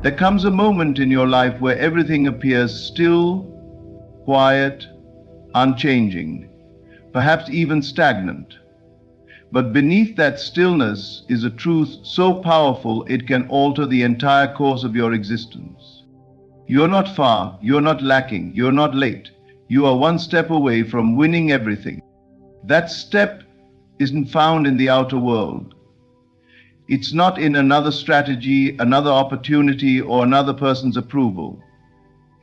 There comes a moment in your life where everything appears still, quiet, unchanging, perhaps even stagnant. But beneath that stillness is a truth so powerful it can alter the entire course of your existence. You're not far, you're not lacking, you're not late. You are one step away from winning everything. That step isn't found in the outer world. It's not in another strategy, another opportunity, or another person's approval.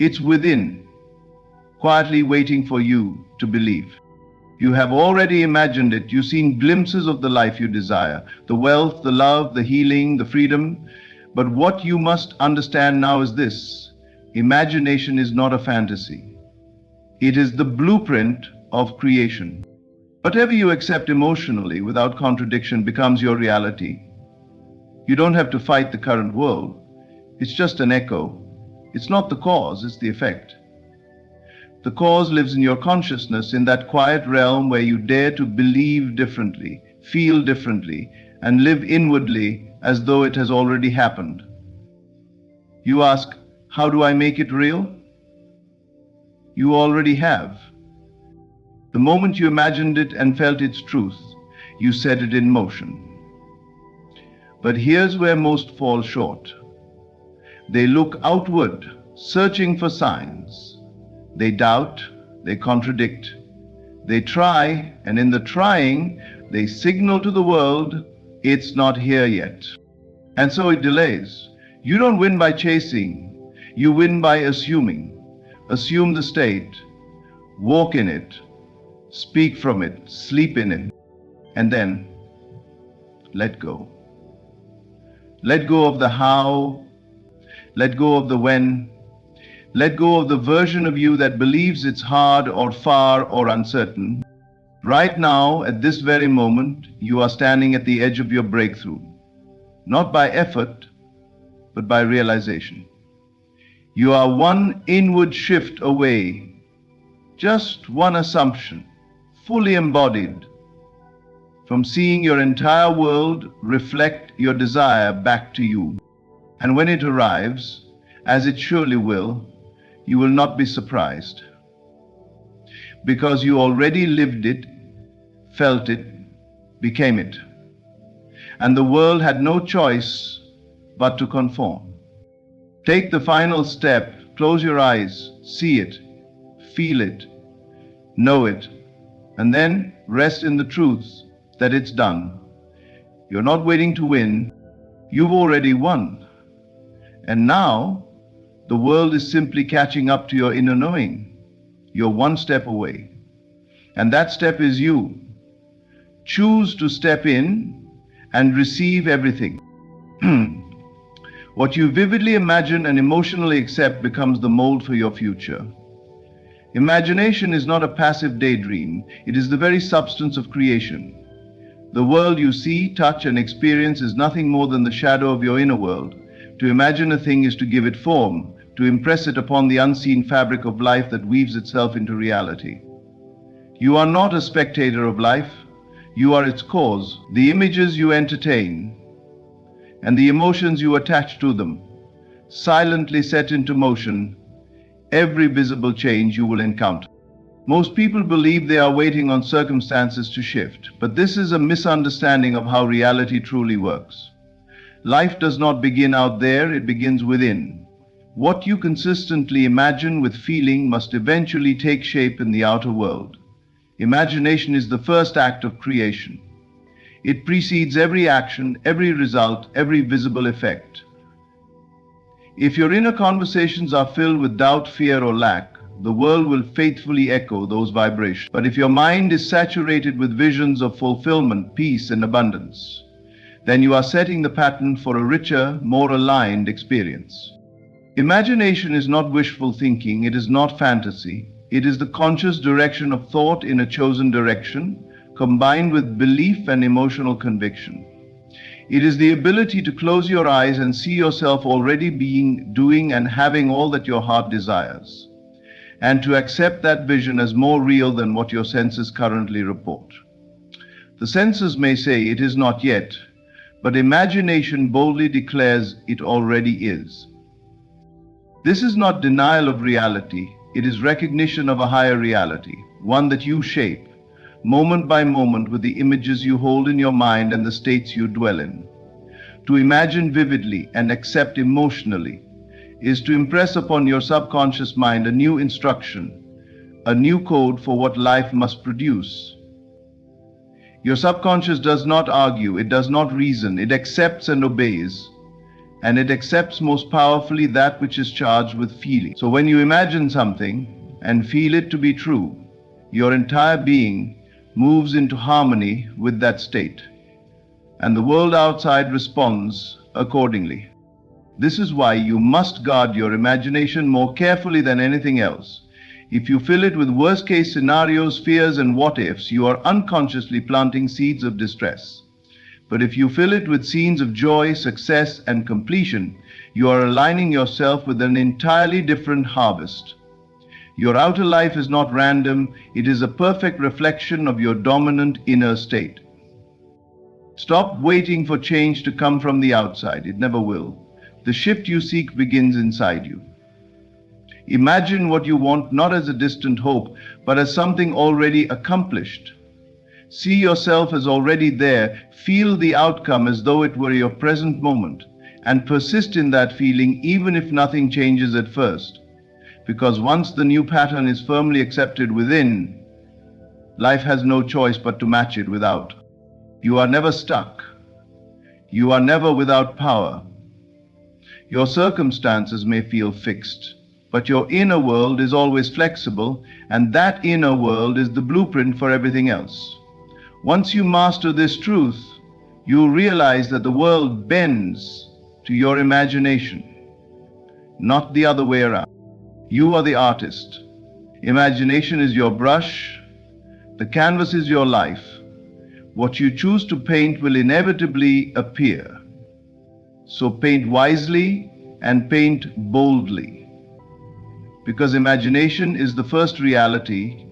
It's within, quietly waiting for you to believe. You have already imagined it. You've seen glimpses of the life you desire, the wealth, the love, the healing, the freedom. But what you must understand now is this: imagination is not a fantasy. It is the blueprint of creation. Whatever you accept emotionally without contradiction becomes your reality. You don't have to fight the current world. It's just an echo. It's not the cause, it's the effect. The cause lives in your consciousness, in that quiet realm where you dare to believe differently, feel differently, and live inwardly as though it has already happened. You ask, how do I make it real? You already have. The moment you imagined it and felt its truth, you set it in motion. But here's where most fall short. They look outward, searching for signs. They doubt, they contradict, they try, and in the trying, they signal to the world, it's not here yet. And so it delays. You don't win by chasing, you win by assuming. Assume the state, walk in it, speak from it, sleep in it, and then let go. Let go of the how, let go of the when, let go of the version of you that believes it's hard or far or uncertain. Right now, at this very moment, you are standing at the edge of your breakthrough, not by effort, but by realization. You are one inward shift away, just one assumption, fully embodied, from seeing your entire world reflect your desire back to you. And when it arrives, as it surely will, you will not be surprised, because you already lived it, felt it, became it. And the world had no choice but to conform. Take the final step, close your eyes, see it, feel it, know it, and then rest in the truth that it's done. You're not waiting to win, you've already won. And now, the world is simply catching up to your inner knowing. You're one step away. And that step is you. Choose to step in and receive everything. What you vividly imagine and emotionally accept becomes the mold for your future. Imagination is not a passive daydream. It is the very substance of creation. The world you see, touch, and experience is nothing more than the shadow of your inner world. To imagine a thing is to give it form, to impress it upon the unseen fabric of life that weaves itself into reality. You are not a spectator of life, you are its cause. The images you entertain and the emotions you attach to them silently set into motion every visible change you will encounter. Most people believe they are waiting on circumstances to shift, but this is a misunderstanding of how reality truly works. Life does not begin out there, it begins within. What you consistently imagine with feeling must eventually take shape in the outer world. Imagination is the first act of creation. It precedes every action, every result, every visible effect. If your inner conversations are filled with doubt, fear, or lack, the world will faithfully echo those vibrations. But if your mind is saturated with visions of fulfillment, peace, and abundance, then you are setting the pattern for a richer, more aligned experience. Imagination is not wishful thinking, it is not fantasy. It is the conscious direction of thought in a chosen direction, combined with belief and emotional conviction. It is the ability to close your eyes and see yourself already being, doing, and having all that your heart desires, and to accept that vision as more real than what your senses currently report. The senses may say it is not yet, but imagination boldly declares it already is. This is not denial of reality, it is recognition of a higher reality, one that you shape, moment by moment with the images you hold in your mind and the states you dwell in. To imagine vividly and accept emotionally is to impress upon your subconscious mind a new instruction, a new code for what life must produce. Your subconscious does not argue, it does not reason, it accepts and obeys, and it accepts most powerfully that which is charged with feeling. So when you imagine something and feel it to be true, your entire being moves into harmony with that state, and the world outside responds accordingly. This is why you must guard your imagination more carefully than anything else. If you fill it with worst-case scenarios, fears, and what-ifs, you are unconsciously planting seeds of distress. But if you fill it with scenes of joy, success, and completion, you are aligning yourself with an entirely different harvest. Your outer life is not random, it is a perfect reflection of your dominant inner state. Stop waiting for change to come from the outside, it never will. The shift you seek begins inside you. Imagine what you want not as a distant hope, but as something already accomplished. See yourself as already there, feel the outcome as though it were your present moment, and persist in that feeling even if nothing changes at first. Because once the new pattern is firmly accepted within, life has no choice but to match it without. You are never stuck. You are never without power. Your circumstances may feel fixed, but your inner world is always flexible, and that inner world is the blueprint for everything else. Once you master this truth, you realize that the world bends to your imagination, not the other way around. You are the artist. Imagination is your brush. The canvas is your life. What you choose to paint will inevitably appear. So paint wisely and paint boldly, because imagination is the first reality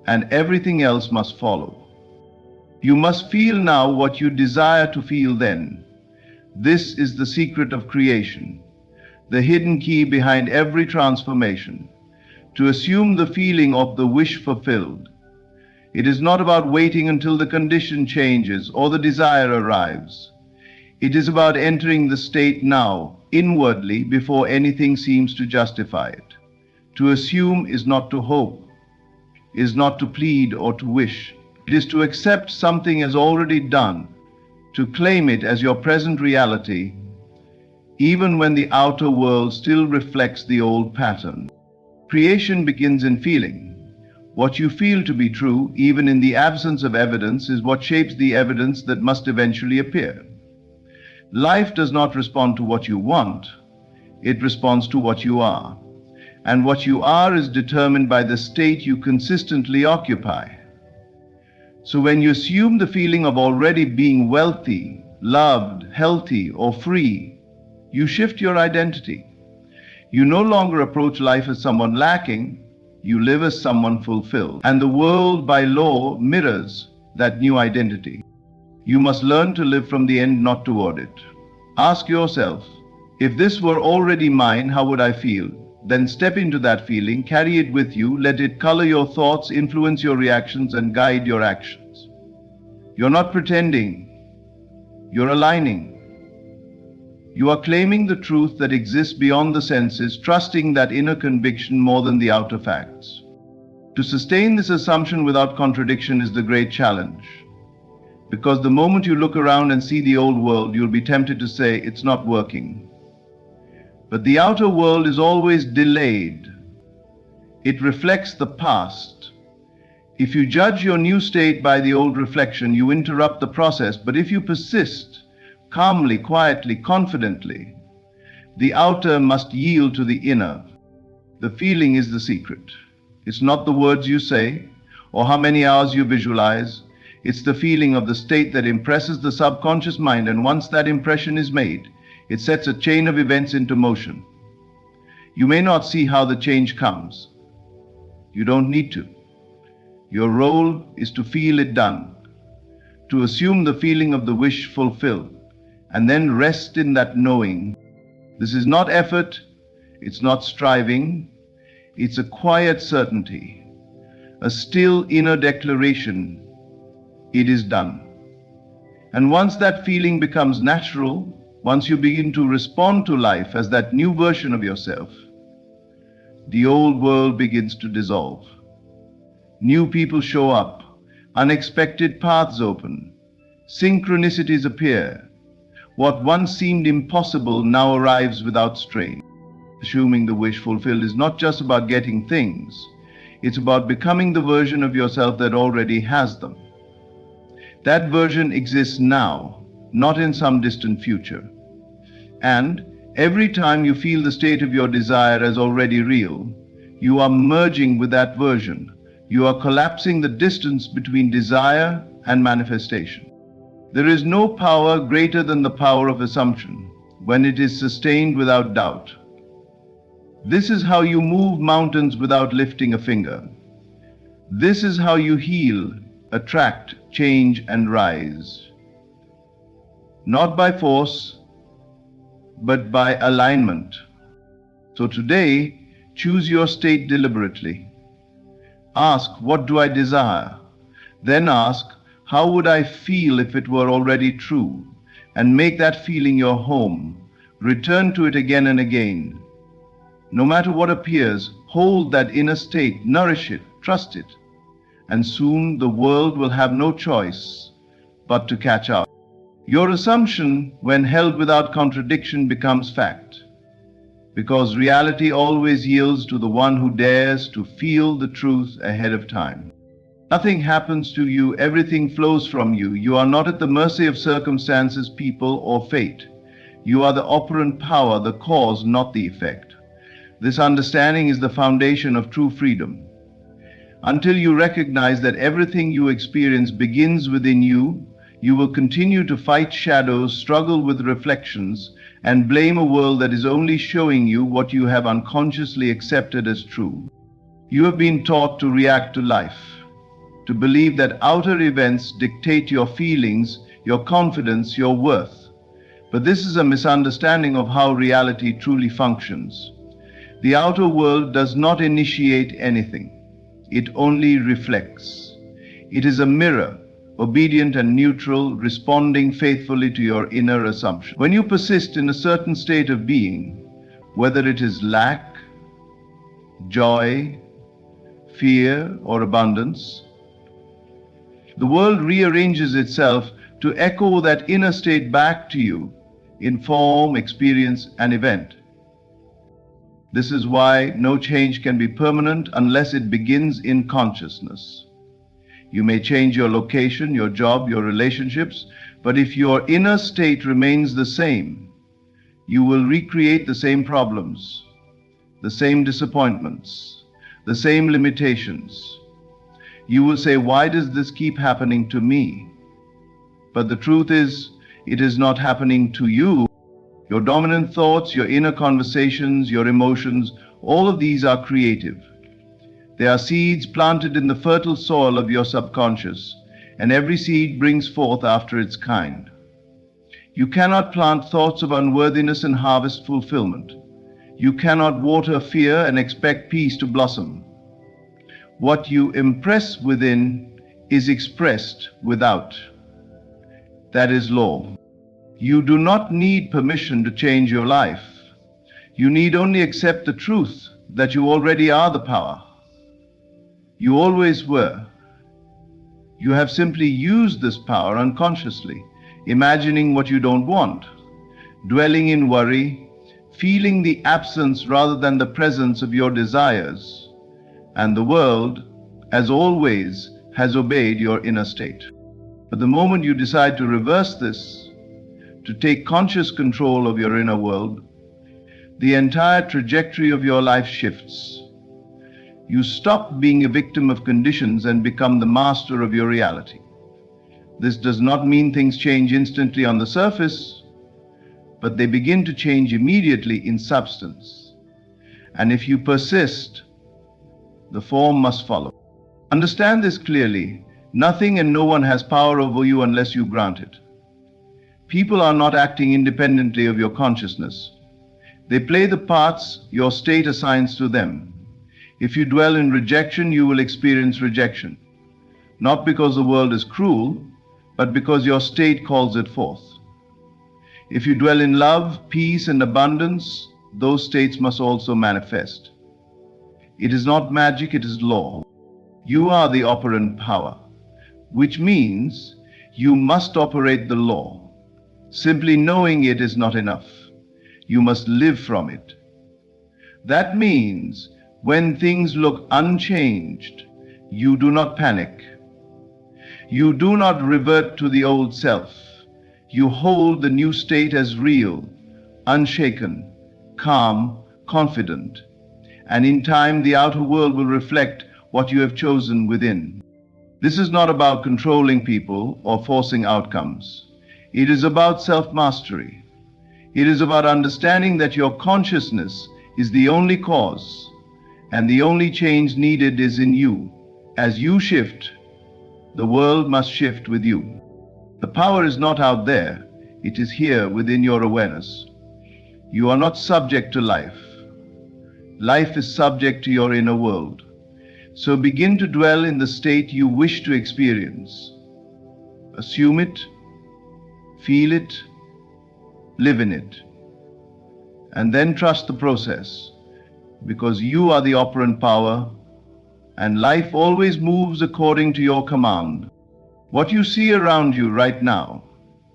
and everything else must follow. You must feel now what you desire to feel then. This is the secret of creation, the hidden key behind every transformation, to assume the feeling of the wish fulfilled. It is not about waiting until the condition changes or the desire arrives. It is about entering the state now, inwardly, before anything seems to justify it. To assume is not to hope, is not to plead or to wish. It is to accept something as already done, to claim it as your present reality, even when the outer world still reflects the old pattern. Creation begins in feeling. What you feel to be true, even in the absence of evidence, is what shapes the evidence that must eventually appear. Life does not respond to what you want, it responds to what you are. And what you are is determined by the state you consistently occupy. So when you assume the feeling of already being wealthy, loved, healthy, or free, you shift your identity. You no longer approach life as someone lacking, you live as someone fulfilled. And the world, by law, mirrors that new identity. You must learn to live from the end, not toward it. Ask yourself, if this were already mine, how would I feel? Then step into that feeling, carry it with you, let it color your thoughts, influence your reactions, and guide your actions. You're not pretending, you're aligning. You are claiming the truth that exists beyond the senses, trusting that inner conviction more than the outer facts. To sustain this assumption without contradiction is the great challenge. Because the moment you look around and see the old world, you'll be tempted to say, it's not working. But the outer world is always delayed. It reflects the past. If you judge your new state by the old reflection, you interrupt the process. But if you persist, calmly, quietly, confidently, the outer must yield to the inner. The feeling is the secret. It's not the words you say or how many hours you visualize. It's the feeling of the state that impresses the subconscious mind, and once that impression is made, it sets a chain of events into motion. You may not see how the change comes. You don't need to. Your role is to feel it done, to assume the feeling of the wish fulfilled, and then rest in that knowing. This is not effort, It's not striving, it's a quiet certainty, a still inner declaration, it is done. And once that feeling becomes natural, once you begin to respond to life as that new version of yourself, the old world begins to dissolve. New people show up, unexpected paths open, synchronicities appear. What once seemed impossible now arrives without strain. Assuming the wish fulfilled is not just about getting things, it's about becoming the version of yourself that already has them. That version exists now, not in some distant future. And every time you feel the state of your desire as already real, you are merging with that version. You are collapsing the distance between desire and manifestation. There is no power greater than the power of assumption when it is sustained without doubt. This is how you move mountains without lifting a finger. This is how you heal, attract, change, and rise. Not by force, but by alignment. So today, choose your state deliberately. Ask, what do I desire? Then ask, how would I feel if it were already true? And make that feeling your home. Return to it again and again. No matter what appears, hold that inner state, nourish it, trust it. And soon the world will have no choice but to catch up. Your assumption, when held without contradiction, becomes fact. Because reality always yields to the one who dares to feel the truth ahead of time. Nothing happens to you, everything flows from you. You are not at the mercy of circumstances, people, or fate. You are the operant power, the cause, not the effect. This understanding is the foundation of true freedom. Until you recognize that everything you experience begins within you, you will continue to fight shadows, struggle with reflections, and blame a world that is only showing you what you have unconsciously accepted as true. You have been taught to react to life, to believe that outer events dictate your feelings, your confidence, your worth. But this is a misunderstanding of how reality truly functions. The outer world does not initiate anything. It only reflects. It is a mirror, obedient and neutral, responding faithfully to your inner assumption. When you persist in a certain state of being, whether it is lack, joy, fear, or abundance, the world rearranges itself to echo that inner state back to you in form, experience, and event. This is why no change can be permanent unless it begins in consciousness. You may change your location, your job, your relationships, but if your inner state remains the same, you will recreate the same problems, the same disappointments, the same limitations. You will say, why does this keep happening to me? But the truth is, it is not happening to you. Your dominant thoughts, your inner conversations, your emotions, all of these are creative. They are seeds planted in the fertile soil of your subconscious, and every seed brings forth after its kind. You cannot plant thoughts of unworthiness and harvest fulfillment. You cannot water fear and expect peace to blossom. What you impress within is expressed without. That is law. You do not need permission to change your life. You need only accept the truth that you already are the power. You always were. You have simply used this power unconsciously, imagining what you don't want, dwelling in worry, feeling the absence rather than the presence of your desires, and the world, as always, has obeyed your inner state. But the moment you decide to reverse this, to take conscious control of your inner world, the entire trajectory of your life shifts. You stop being a victim of conditions and become the master of your reality. This does not mean things change instantly on the surface, but they begin to change immediately in substance. And if you persist, the form must follow. Understand this clearly. Nothing and no one has power over you unless you grant it. People are not acting independently of your consciousness. They play the parts your state assigns to them. If you dwell in rejection, you will experience rejection. Not because the world is cruel, but because your state calls it forth. If you dwell in love, peace, and abundance, those states must also manifest. It is not magic, it is law. You are the operant power, which means you must operate the law. Simply knowing it is not enough. You must live from it. That means when things look unchanged, you do not panic. You do not revert to the old self. You hold the new state as real, unshaken, calm, confident. And in time, the outer world will reflect what you have chosen within. This is not about controlling people or forcing outcomes. It is about self-mastery. It is about understanding that your consciousness is the only cause, and the only change needed is in you. As you shift, the world must shift with you. The power is not out there, it is here within your awareness. You are not subject to life. Life is subject to your inner world. So begin to dwell in the state you wish to experience. Assume it, feel it, live in it, and then trust the process, because you are the operant power, and life always moves according to your command. What you see around you right now,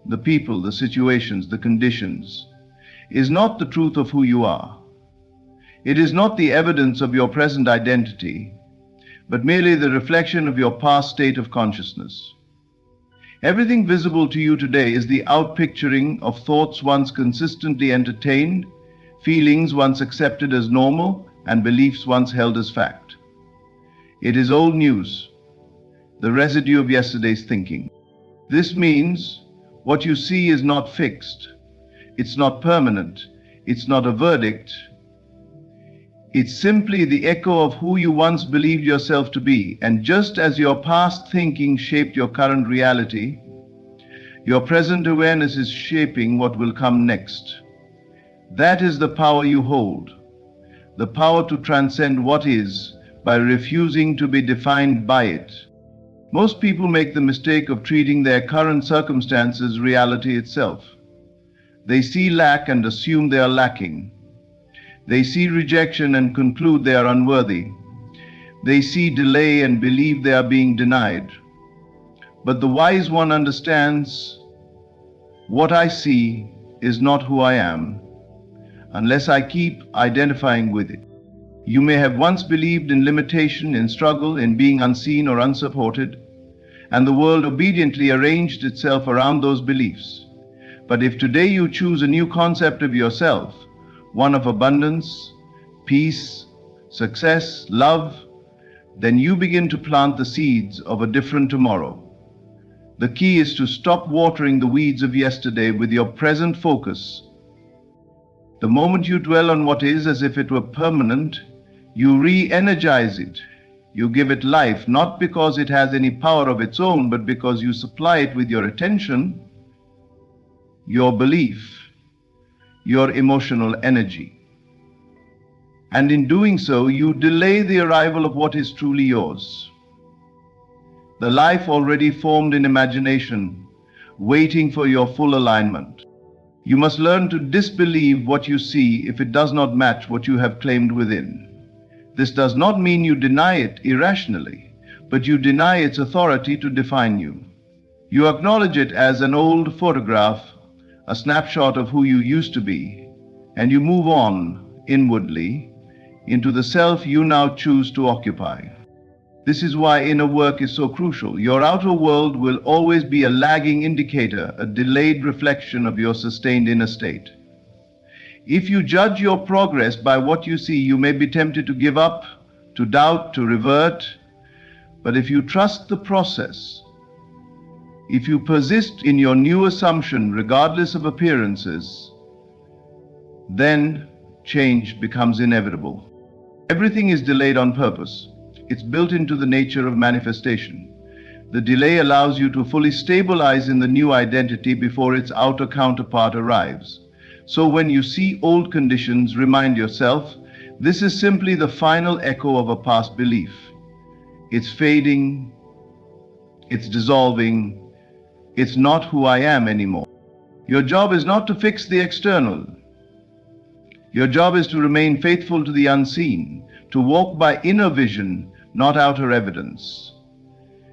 the people, the situations, the conditions, is not the truth of who you are. It is not the evidence of your present identity, but merely the reflection of your past state of consciousness. Everything visible to you today is the outpicturing of thoughts once consistently entertained, feelings once accepted as normal, and beliefs once held as fact. It is old news, the residue of yesterday's thinking. This means what you see is not fixed, it's not permanent, it's not a verdict. It's simply the echo of who you once believed yourself to be, and just as your past thinking shaped your current reality, your present awareness is shaping what will come next. That is the power you hold, the power to transcend what is by refusing to be defined by it. Most people make the mistake of treating their current circumstances reality itself. They see lack and assume they are lacking. They see rejection and conclude they are unworthy. They see delay and believe they are being denied. But the wise one understands, what I see is not who I am, unless I keep identifying with it. You may have once believed in limitation, in struggle, in being unseen or unsupported, and the world obediently arranged itself around those beliefs. But if today you choose a new concept of yourself, one of abundance, peace, success, love, then you begin to plant the seeds of a different tomorrow. The key is to stop watering the weeds of yesterday with your present focus. The moment you dwell on what is as if it were permanent, you re-energize it. You give it life, not because it has any power of its own, but because you supply it with your attention, your belief, your emotional energy. And in doing so, you delay the arrival of what is truly yours. The life already formed in imagination, waiting for your full alignment. You must learn to disbelieve what you see if it does not match what you have claimed within. This does not mean you deny it irrationally, but you deny its authority to define you. You acknowledge it as an old photograph, a snapshot of who you used to be, and you move on inwardly into the self you now choose to occupy. This is why inner work is so crucial. Your outer world will always be a lagging indicator, a delayed reflection of your sustained inner state. If you judge your progress by what you see, you may be tempted to give up, to doubt, to revert. But if you trust the process, if you persist in your new assumption regardless of appearances, then change becomes inevitable. Everything is delayed on purpose. It's built into the nature of manifestation. The delay allows you to fully stabilize in the new identity before its outer counterpart arrives. So when you see old conditions, remind yourself, this is simply the final echo of a past belief. It's fading, it's dissolving, it's not who I am anymore. Your job is not to fix the external. Your job is to remain faithful to the unseen, to walk by inner vision, not outer evidence.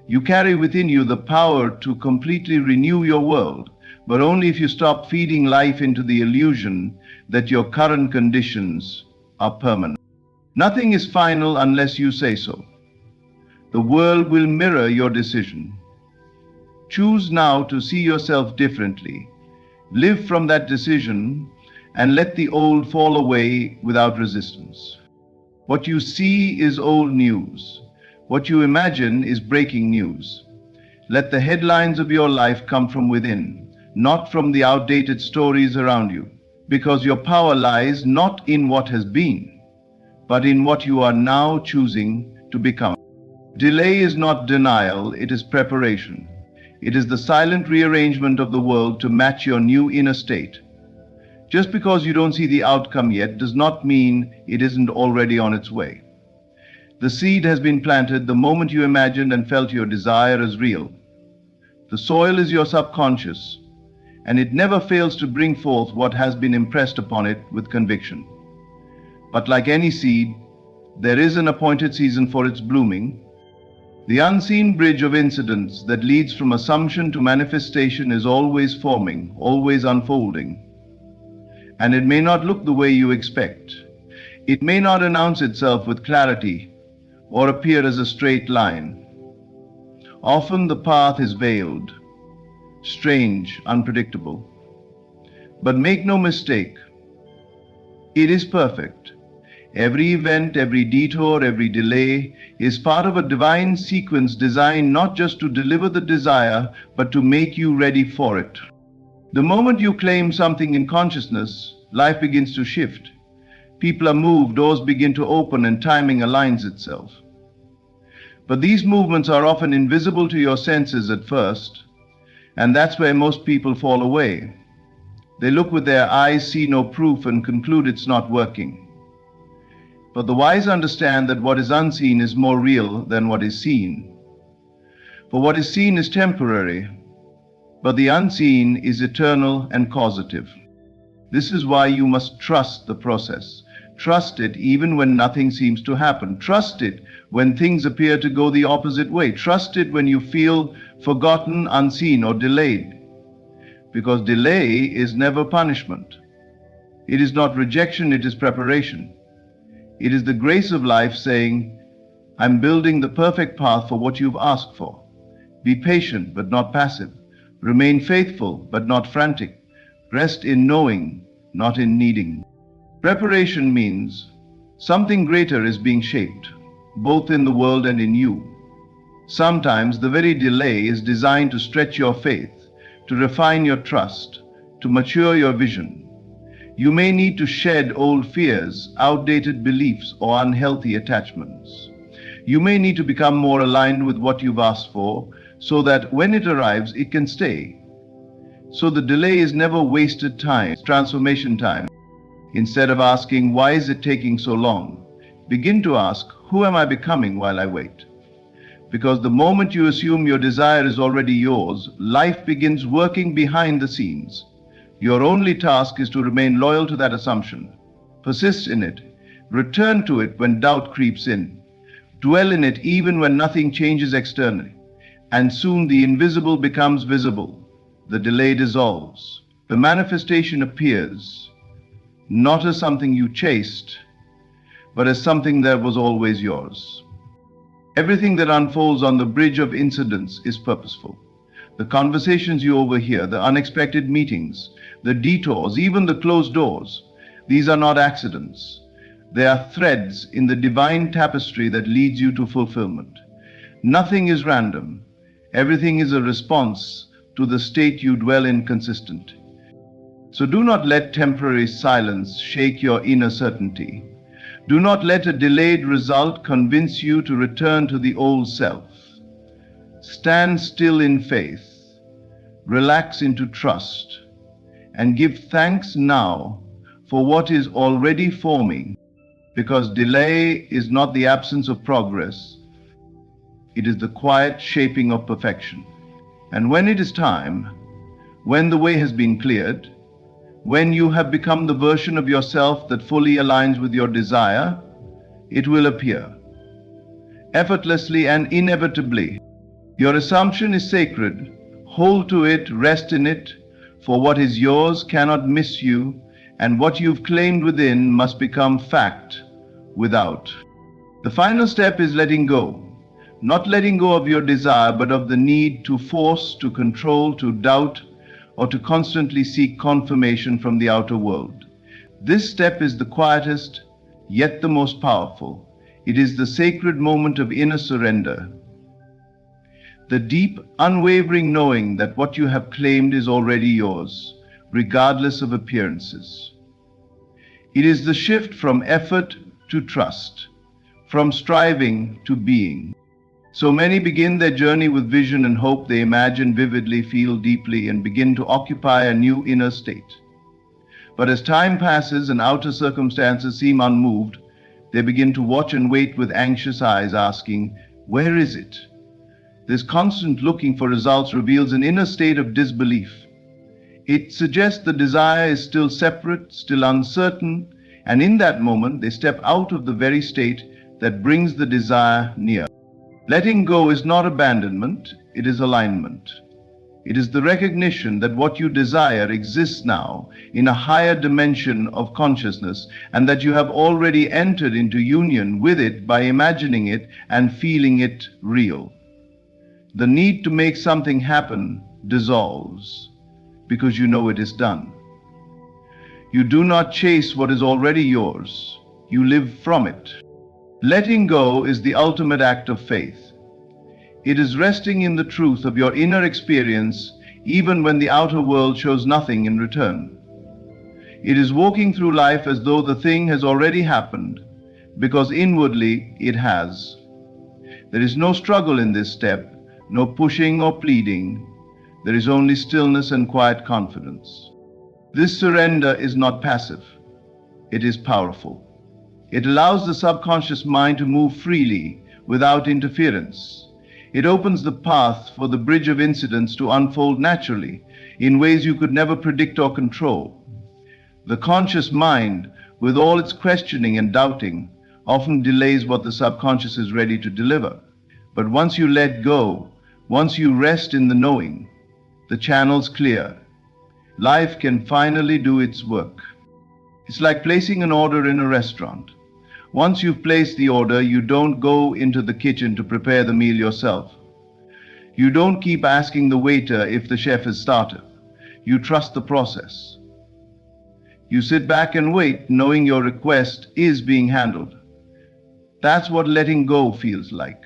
You carry within you the power to completely renew your world, but only if you stop feeding life into the illusion that your current conditions are permanent. Nothing is final unless you say so. The world will mirror your decision. Choose now to see yourself differently. Live from that decision and let the old fall away without resistance. What you see is old news. What you imagine is breaking news. Let the headlines of your life come from within, not from the outdated stories around you, because your power lies not in what has been, but in what you are now choosing to become. Delay is not denial, it is preparation. It is the silent rearrangement of the world to match your new inner state. Just because you don't see the outcome yet does not mean it isn't already on its way. The seed has been planted the moment you imagined and felt your desire as real. The soil is your subconscious, and it never fails to bring forth what has been impressed upon it with conviction. But like any seed, there is an appointed season for its blooming. The unseen bridge of incidents that leads from assumption to manifestation is always forming, always unfolding. And it may not look the way you expect. It may not announce itself with clarity or appear as a straight line. Often the path is veiled, strange, unpredictable. But make no mistake, it is perfect. Every event, every detour, every delay is part of a divine sequence designed not just to deliver the desire, but to make you ready for it. The moment you claim something in consciousness, life begins to shift. People are moved, doors begin to open, and timing aligns itself. But these movements are often invisible to your senses at first, and that's where most people fall away. They look with their eyes, see no proof, and conclude it's not working. But the wise understand that what is unseen is more real than what is seen. For what is seen is temporary, but the unseen is eternal and causative. This is why you must trust the process. Trust it even when nothing seems to happen. Trust it when things appear to go the opposite way. Trust it when you feel forgotten, unseen, or delayed. Because delay is never punishment. It is not rejection, it is preparation. It is the grace of life saying, I'm building the perfect path for what you've asked for. Be patient, but not passive. Remain faithful, but not frantic. Rest in knowing, not in needing. Preparation means something greater is being shaped, both in the world and in you. Sometimes the very delay is designed to stretch your faith, to refine your trust, to mature your vision. You may need to shed old fears, outdated beliefs, or unhealthy attachments. You may need to become more aligned with what you've asked for, so that when it arrives, it can stay. So the delay is never wasted time, it's transformation time. Instead of asking, why is it taking so long? Begin to ask, who am I becoming while I wait? Because the moment you assume your desire is already yours, life begins working behind the scenes. Your only task is to remain loyal to that assumption. Persist in it. Return to it when doubt creeps in. Dwell in it even when nothing changes externally. And soon the invisible becomes visible. The delay dissolves. The manifestation appears, not as something you chased, but as something that was always yours. Everything that unfolds on the bridge of incidents is purposeful. The conversations you overhear, the unexpected meetings, the detours, even the closed doors, these are not accidents. They are threads in the divine tapestry that leads you to fulfillment. Nothing is random. Everything is a response to the state you dwell in consistently. So do not let temporary silence shake your inner certainty. Do not let a delayed result convince you to return to the old self. Stand still in faith. Relax into trust. and give thanks now for what is already forming, because delay is not the absence of progress, it is the quiet shaping of perfection. And when it is time, when the way has been cleared, when you have become the version of yourself that fully aligns with your desire, it will appear, effortlessly and inevitably. Your assumption is sacred. Hold to it, rest in it, for what is yours cannot miss you, and what you've claimed within must become fact without. The final step is letting go. Not letting go of your desire, but of the need to force, to control, to doubt, or to constantly seek confirmation from the outer world. This step is the quietest, yet the most powerful. It is the sacred moment of inner surrender. The deep, unwavering knowing that what you have claimed is already yours, regardless of appearances. It is the shift from effort to trust, from striving to being. So many begin their journey with vision and hope. They imagine vividly, feel deeply, and begin to occupy a new inner state. But as time passes and outer circumstances seem unmoved, they begin to watch and wait with anxious eyes, asking, "Where is it?" This constant looking for results reveals an inner state of disbelief. It suggests the desire is still separate, still uncertain, and in that moment they step out of the very state that brings the desire near. Letting go is not abandonment, it is alignment. It is the recognition that what you desire exists now in a higher dimension of consciousness, and that you have already entered into union with it by imagining it and feeling it real. The need to make something happen dissolves because you know it is done. You do not chase what is already yours, you live from it. Letting go is the ultimate act of faith. It is resting in the truth of your inner experience even when the outer world shows nothing in return. It is walking through life as though the thing has already happened, because inwardly it has. There is no struggle in this step, no pushing or pleading. There is only stillness and quiet confidence. This surrender is not passive. It is powerful. It allows the subconscious mind to move freely without interference. It opens the path for the bridge of incidents to unfold naturally in ways you could never predict or control. The conscious mind, with all its questioning and doubting, often delays what the subconscious is ready to deliver. But once you let go, once you rest in the knowing, the channel's clear. Life can finally do its work. It's like placing an order in a restaurant. Once you've placed the order, you don't go into the kitchen to prepare the meal yourself. You don't keep asking the waiter if the chef has started. You trust the process. You sit back and wait, knowing your request is being handled. That's what letting go feels like.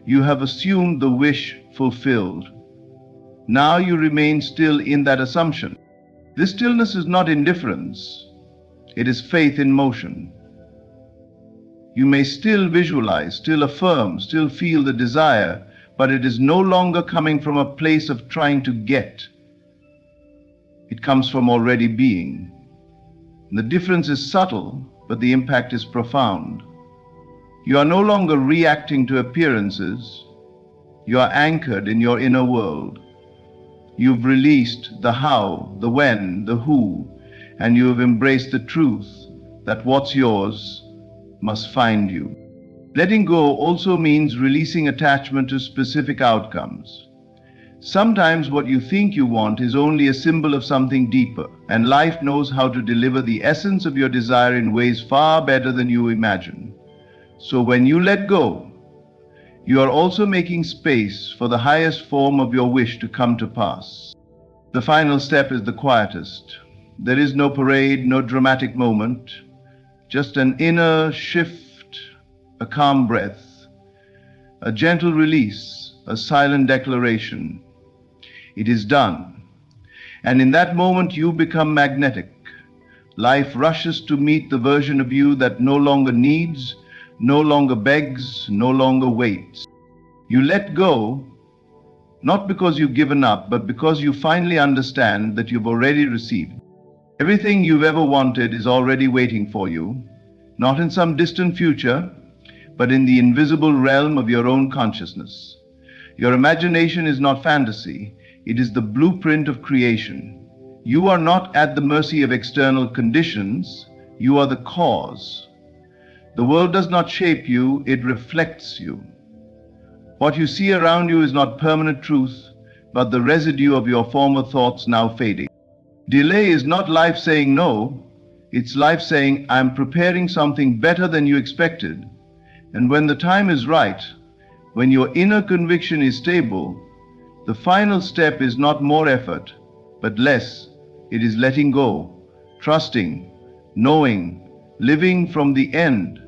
You have assumed the wish fulfilled. Now you remain still in that assumption. This stillness is not indifference. It is faith in motion. You may still visualize, still affirm, still feel the desire, but it is no longer coming from a place of trying to get. It comes from already being. The difference is subtle, but the impact is profound. You are no longer reacting to appearances. You are anchored in your inner world. You've released the how, the when, the who, and you have embraced the truth that what's yours must find you. Letting go also means releasing attachment to specific outcomes. Sometimes what you think you want is only a symbol of something deeper, and life knows how to deliver the essence of your desire in ways far better than you imagine. So when you let go, you are also making space for the highest form of your wish to come to pass. The final step is the quietest. There is no parade, no dramatic moment, just an inner shift, a calm breath, a gentle release, a silent declaration. It is done. And in that moment you become magnetic. Life rushes to meet the version of you that no longer needs, no longer begs, no longer waits. You let go, Not because you've given up, but because you finally understand that you've already received. Everything you've ever wanted is already waiting for you, not in some distant future, but in the invisible realm of your own consciousness. Your imagination is not fantasy, it is the blueprint of creation. You are not at the mercy of external conditions, you are the cause. The world does not shape you, it reflects you. What you see around you is not permanent truth, but the residue of your former thoughts now fading. Delay is not life saying no, it's life saying, I'm preparing something better than you expected. And when the time is right, when your inner conviction is stable, the final step is not more effort, but less. It is letting go, trusting, knowing, living from the end.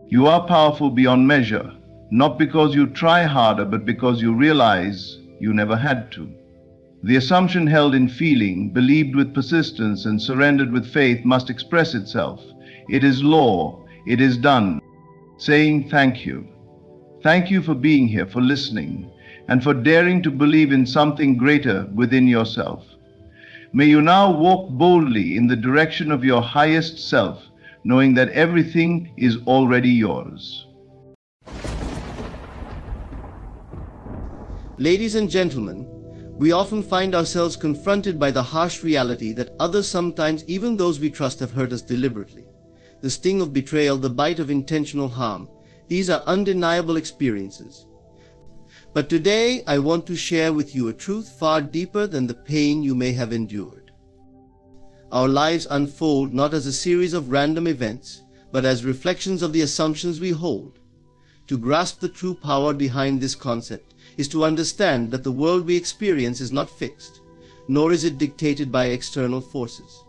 You are powerful beyond measure. Not because you try harder, but because you realize you never had to. The assumption held in feeling, believed with persistence, and surrendered with faith must express itself. It is law. It is done. Saying thank you. Thank you for being here, for listening, and for daring to believe in something greater within yourself. May you now walk boldly in the direction of your highest self, knowing that everything is already yours. Ladies and gentlemen, we often find ourselves confronted by the harsh reality that others, sometimes even those we trust, have hurt us deliberately. The sting of betrayal, the bite of intentional harm, these are undeniable experiences. But today I want to share with you a truth far deeper than the pain you may have endured. Our lives unfold not as a series of random events, but as reflections of the assumptions we hold. To grasp the true power behind this concept is to understand that the world we experience is not fixed, nor is it dictated by external forces.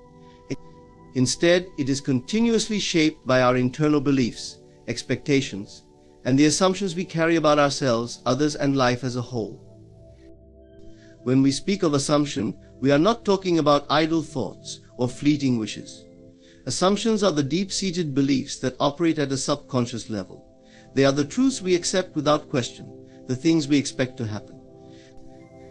Instead, it is continuously shaped by our internal beliefs, expectations, and the assumptions we carry about ourselves, others, and life as a whole. When we speak of assumption, we are not talking about idle thoughts or fleeting wishes. Assumptions are the deep-seated beliefs that operate at a subconscious level. They are the truths we accept without question, the things we expect to happen.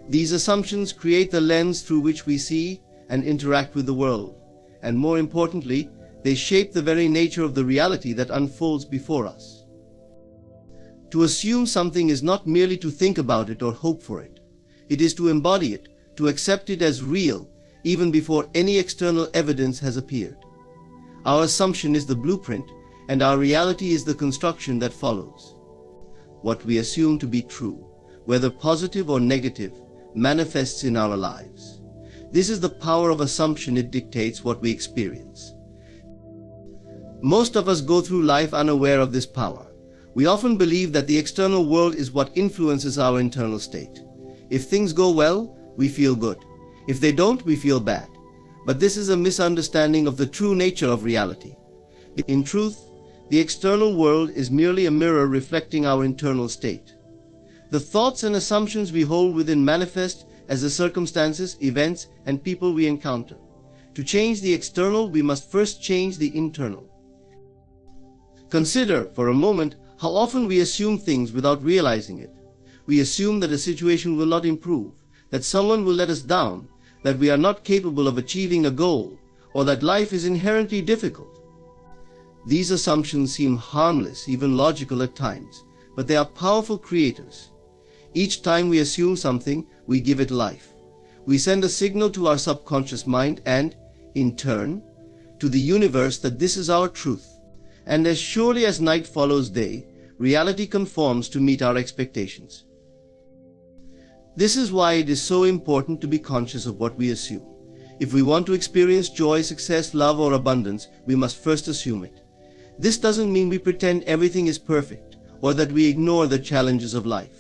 These assumptions create the lens through which we see and interact with the world, and more importantly, they shape the very nature of the reality that unfolds before us. To assume something is not merely to think about it or hope for it. It is to embody it, to accept it as real, even before any external evidence has appeared. Our assumption is the blueprint, and our reality is the construction that follows. What we assume to be true, whether positive or negative, manifests in our lives. This is the power of assumption. It dictates what we experience. Most of us go through life unaware of this power. We often believe that the external world is what influences our internal state. If things go well, we feel good. If they don't, we feel bad. But this is a misunderstanding of the true nature of reality. In truth, the external world is merely a mirror reflecting our internal state. The thoughts and assumptions we hold within manifest as the circumstances, events, and people we encounter. To change the external, we must first change the internal. Consider for a moment how often we assume things without realizing it. We assume that a situation will not improve, that someone will let us down, that we are not capable of achieving a goal, or that life is inherently difficult. These assumptions seem harmless, even logical at times, but they are powerful creators. Each time we assume something, we give it life. We send a signal to our subconscious mind and, in turn, to the universe that this is our truth. And as surely as night follows day, reality conforms to meet our expectations. This is why it is so important to be conscious of what we assume. If we want to experience joy, success, love, or abundance, we must first assume it. This doesn't mean we pretend everything is perfect or that we ignore the challenges of life.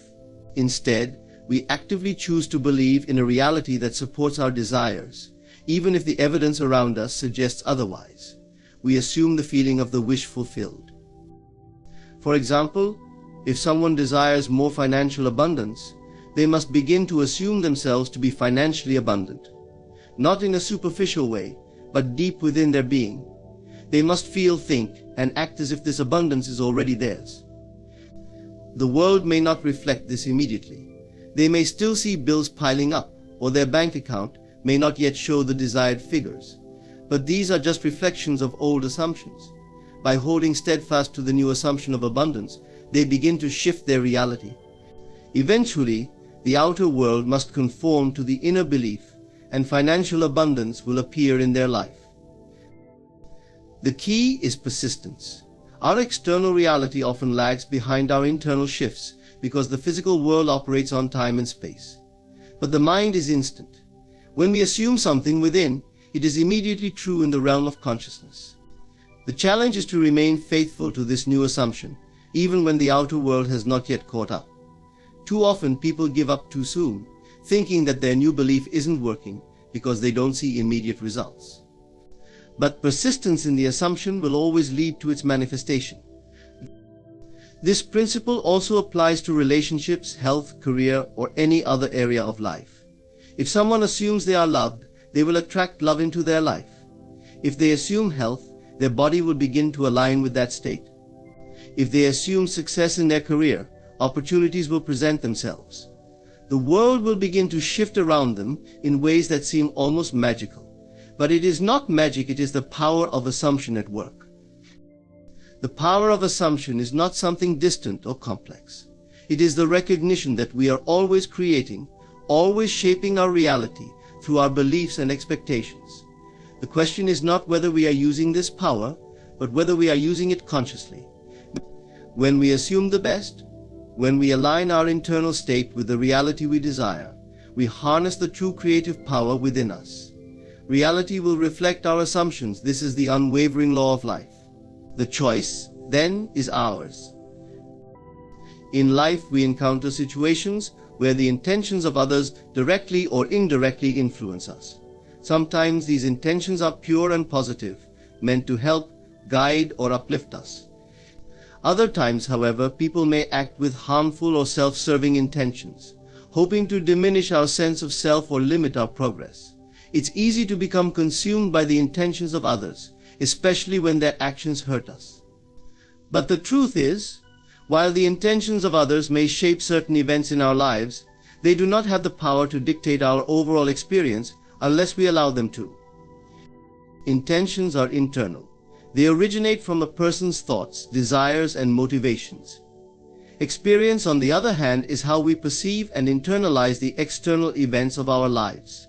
Instead, we actively choose to believe in a reality that supports our desires, even if the evidence around us suggests otherwise. We assume the feeling of the wish fulfilled. For example, if someone desires more financial abundance, they must begin to assume themselves to be financially abundant. Not in a superficial way, but deep within their being. They must feel, think, and act as if this abundance is already theirs. The world may not reflect this immediately. They may still see bills piling up, or their bank account may not yet show the desired figures. But these are just reflections of old assumptions. By holding steadfast to the new assumption of abundance, they begin to shift their reality. Eventually, the outer world must conform to the inner belief, and financial abundance will appear in their life. The key is persistence. Our external reality often lags behind our internal shifts because the physical world operates on time and space. But the mind is instant. When we assume something within, it is immediately true in the realm of consciousness. The challenge is to remain faithful to this new assumption, even when the outer world has not yet caught up. Too often people give up too soon, thinking that their new belief isn't working because they don't see immediate results. But persistence in the assumption will always lead to its manifestation. This principle also applies to relationships, health, career, or any other area of life. If someone assumes they are loved, they will attract love into their life. If they assume health, their body will begin to align with that state. If they assume success in their career, opportunities will present themselves. The world will begin to shift around them in ways that seem almost magical. But it is not magic, it is the power of assumption at work. The power of assumption is not something distant or complex. It is the recognition that we are always creating, always shaping our reality through our beliefs and expectations. The question is not whether we are using this power, but whether we are using it consciously. When we assume the best, when we align our internal state with the reality we desire, we harness the true creative power within us. Reality will reflect our assumptions. This is the unwavering law of life. The choice, then, is ours. In life, we encounter situations where the intentions of others directly or indirectly influence us. Sometimes these intentions are pure and positive, meant to help, guide, or uplift us. Other times, however, people may act with harmful or self-serving intentions, hoping to diminish our sense of self or limit our progress. It's easy to become consumed by the intentions of others, especially when their actions hurt us. But the truth is, while the intentions of others may shape certain events in our lives, they do not have the power to dictate our overall experience unless we allow them to. Intentions are internal. They originate from a person's thoughts, desires, and motivations. Experience, on the other hand, is how we perceive and internalize the external events of our lives.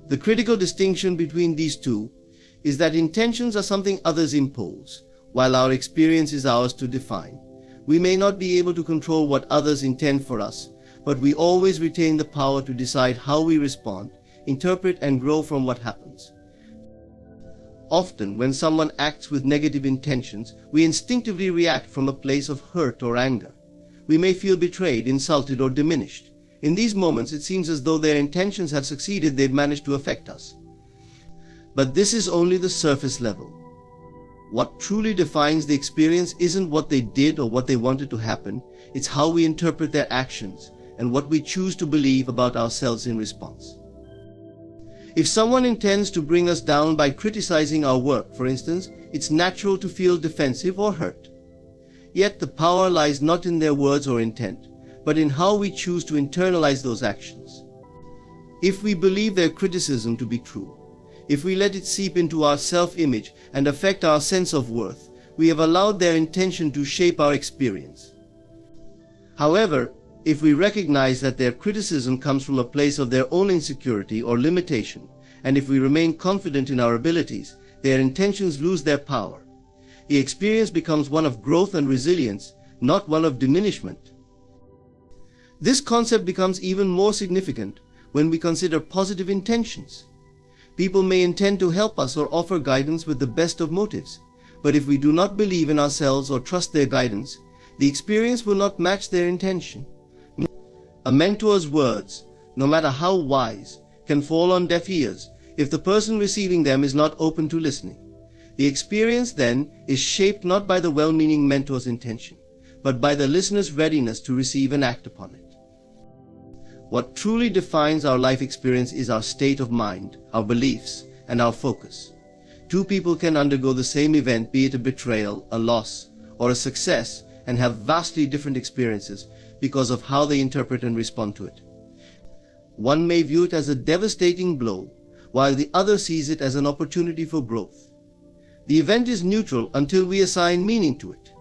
The critical distinction between these two is that intentions are something others impose, while our experience is ours to define. We may not be able to control what others intend for us, but we always retain the power to decide how we respond, interpret, and grow from what happens. Often, when someone acts with negative intentions, we instinctively react from a place of hurt or anger. We may feel betrayed, insulted, or diminished. In these moments, it seems as though their intentions have succeeded, they've managed to affect us. But this is only the surface level. What truly defines the experience isn't what they did or what they wanted to happen, it's how we interpret their actions and what we choose to believe about ourselves in response. If someone intends to bring us down by criticizing our work, for instance, it's natural to feel defensive or hurt. Yet the power lies not in their words or intent, but in how we choose to internalize those actions. If we believe their criticism to be true, if we let it seep into our self-image and affect our sense of worth, we have allowed their intention to shape our experience. However, if we recognize that their criticism comes from a place of their own insecurity or limitation, and if we remain confident in our abilities, their intentions lose their power. The experience becomes one of growth and resilience, not one of diminishment. This concept becomes even more significant when we consider positive intentions. People may intend to help us or offer guidance with the best of motives, but if we do not believe in ourselves or trust their guidance, the experience will not match their intention. A mentor's words, no matter how wise, can fall on deaf ears if the person receiving them is not open to listening. The experience then is shaped not by the well-meaning mentor's intention, but by the listener's readiness to receive and act upon it. What truly defines our life experience is our state of mind, our beliefs, and our focus. Two people can undergo the same event, be it a betrayal, a loss, or a success, and have vastly different experiences because of how they interpret and respond to it. One may view it as a devastating blow, while the other sees it as an opportunity for growth. The event is neutral until we assign meaning to it.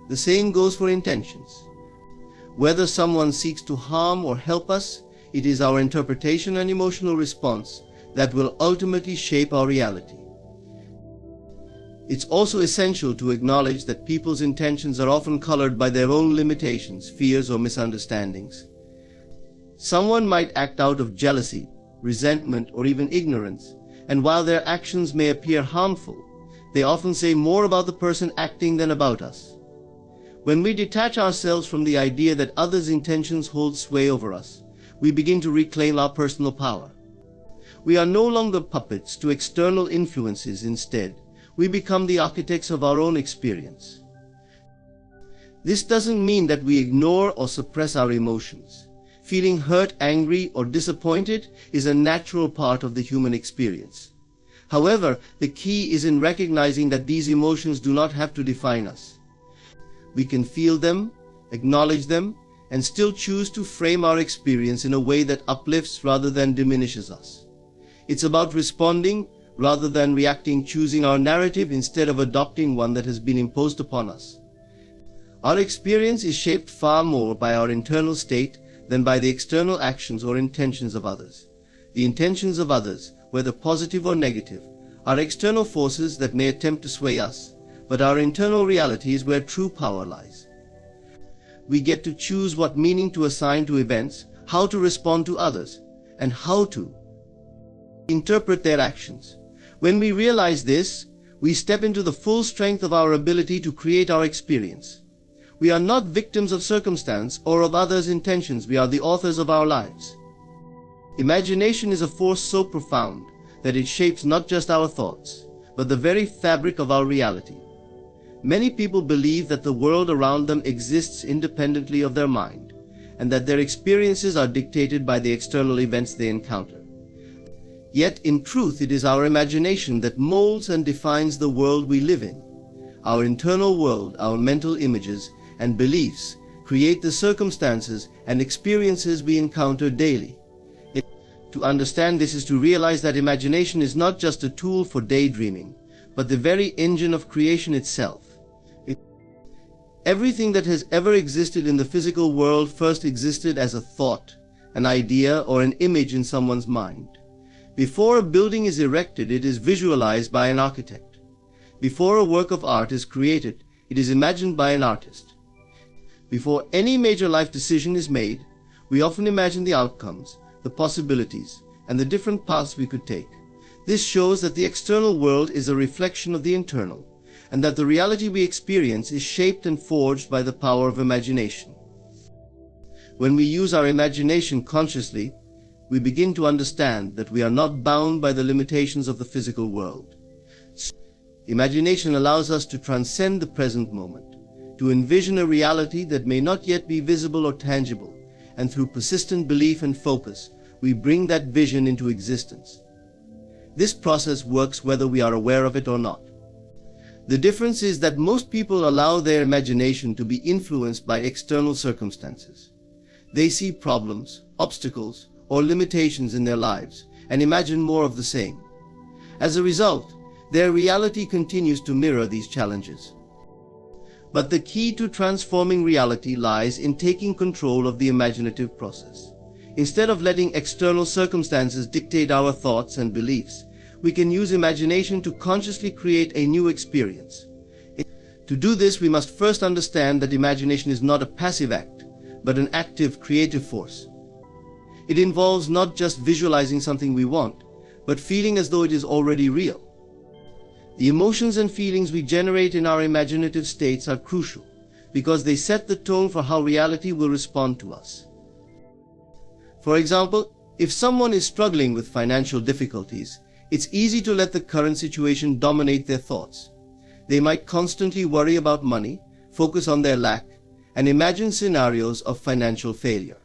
The same goes for intentions. Whether someone seeks to harm or help us, it is our interpretation and emotional response that will ultimately shape our reality. It's also essential to acknowledge that people's intentions are often colored by their own limitations, fears, or misunderstandings. Someone might act out of jealousy, resentment, or even ignorance, and while their actions may appear harmful, they often say more about the person acting than about us. When we detach ourselves from the idea that others' intentions hold sway over us, we begin to reclaim our personal power. We are no longer puppets to external influences. Instead, we become the architects of our own experience. This doesn't mean that we ignore or suppress our emotions. Feeling hurt, angry, or disappointed is a natural part of the human experience. However, the key is in recognizing that these emotions do not have to define us. We can feel them, acknowledge them, and still choose to frame our experience in a way that uplifts rather than diminishes us. It's about responding rather than reacting, choosing our narrative instead of adopting one that has been imposed upon us. Our experience is shaped far more by our internal state than by the external actions or intentions of others. The intentions of others, whether positive or negative, are external forces that may attempt to sway us, but our internal reality is where true power lies. We get to choose what meaning to assign to events, how to respond to others, and how to interpret their actions. When we realize this, we step into the full strength of our ability to create our experience. We are not victims of circumstance or of others' intentions. We are the authors of our lives. Imagination is a force so profound that it shapes not just our thoughts, but the very fabric of our reality. Many people believe that the world around them exists independently of their mind, and that their experiences are dictated by the external events they encounter. Yet, in truth, it is our imagination that molds and defines the world we live in. Our internal world, our mental images and beliefs, create the circumstances and experiences we encounter daily. To understand this is to realize that imagination is not just a tool for daydreaming, but the very engine of creation itself. Everything that has ever existed in the physical world first existed as a thought, an idea, or an image in someone's mind. Before a building is erected, it is visualized by an architect. Before a work of art is created, it is imagined by an artist. Before any major life decision is made, we often imagine the outcomes, the possibilities, and the different paths we could take. This shows that the external world is a reflection of the internal, and that the reality we experience is shaped and forged by the power of imagination. When we use our imagination consciously, we begin to understand that we are not bound by the limitations of the physical world. Imagination allows us to transcend the present moment, to envision a reality that may not yet be visible or tangible, and through persistent belief and focus, we bring that vision into existence. This process works whether we are aware of it or not. The difference is that most people allow their imagination to be influenced by external circumstances. They see problems, obstacles, or limitations in their lives and imagine more of the same. As a result, their reality continues to mirror these challenges. But the key to transforming reality lies in taking control of the imaginative process. Instead of letting external circumstances dictate our thoughts and beliefs, we can use imagination to consciously create a new experience. To do this, we must first understand that imagination is not a passive act, but an active, creative force. It involves not just visualizing something we want, but feeling as though it is already real. The emotions and feelings we generate in our imaginative states are crucial, because they set the tone for how reality will respond to us. For example, if someone is struggling with financial difficulties, it's easy to let the current situation dominate their thoughts. They might constantly worry about money, focus on their lack, and imagine scenarios of financial failure.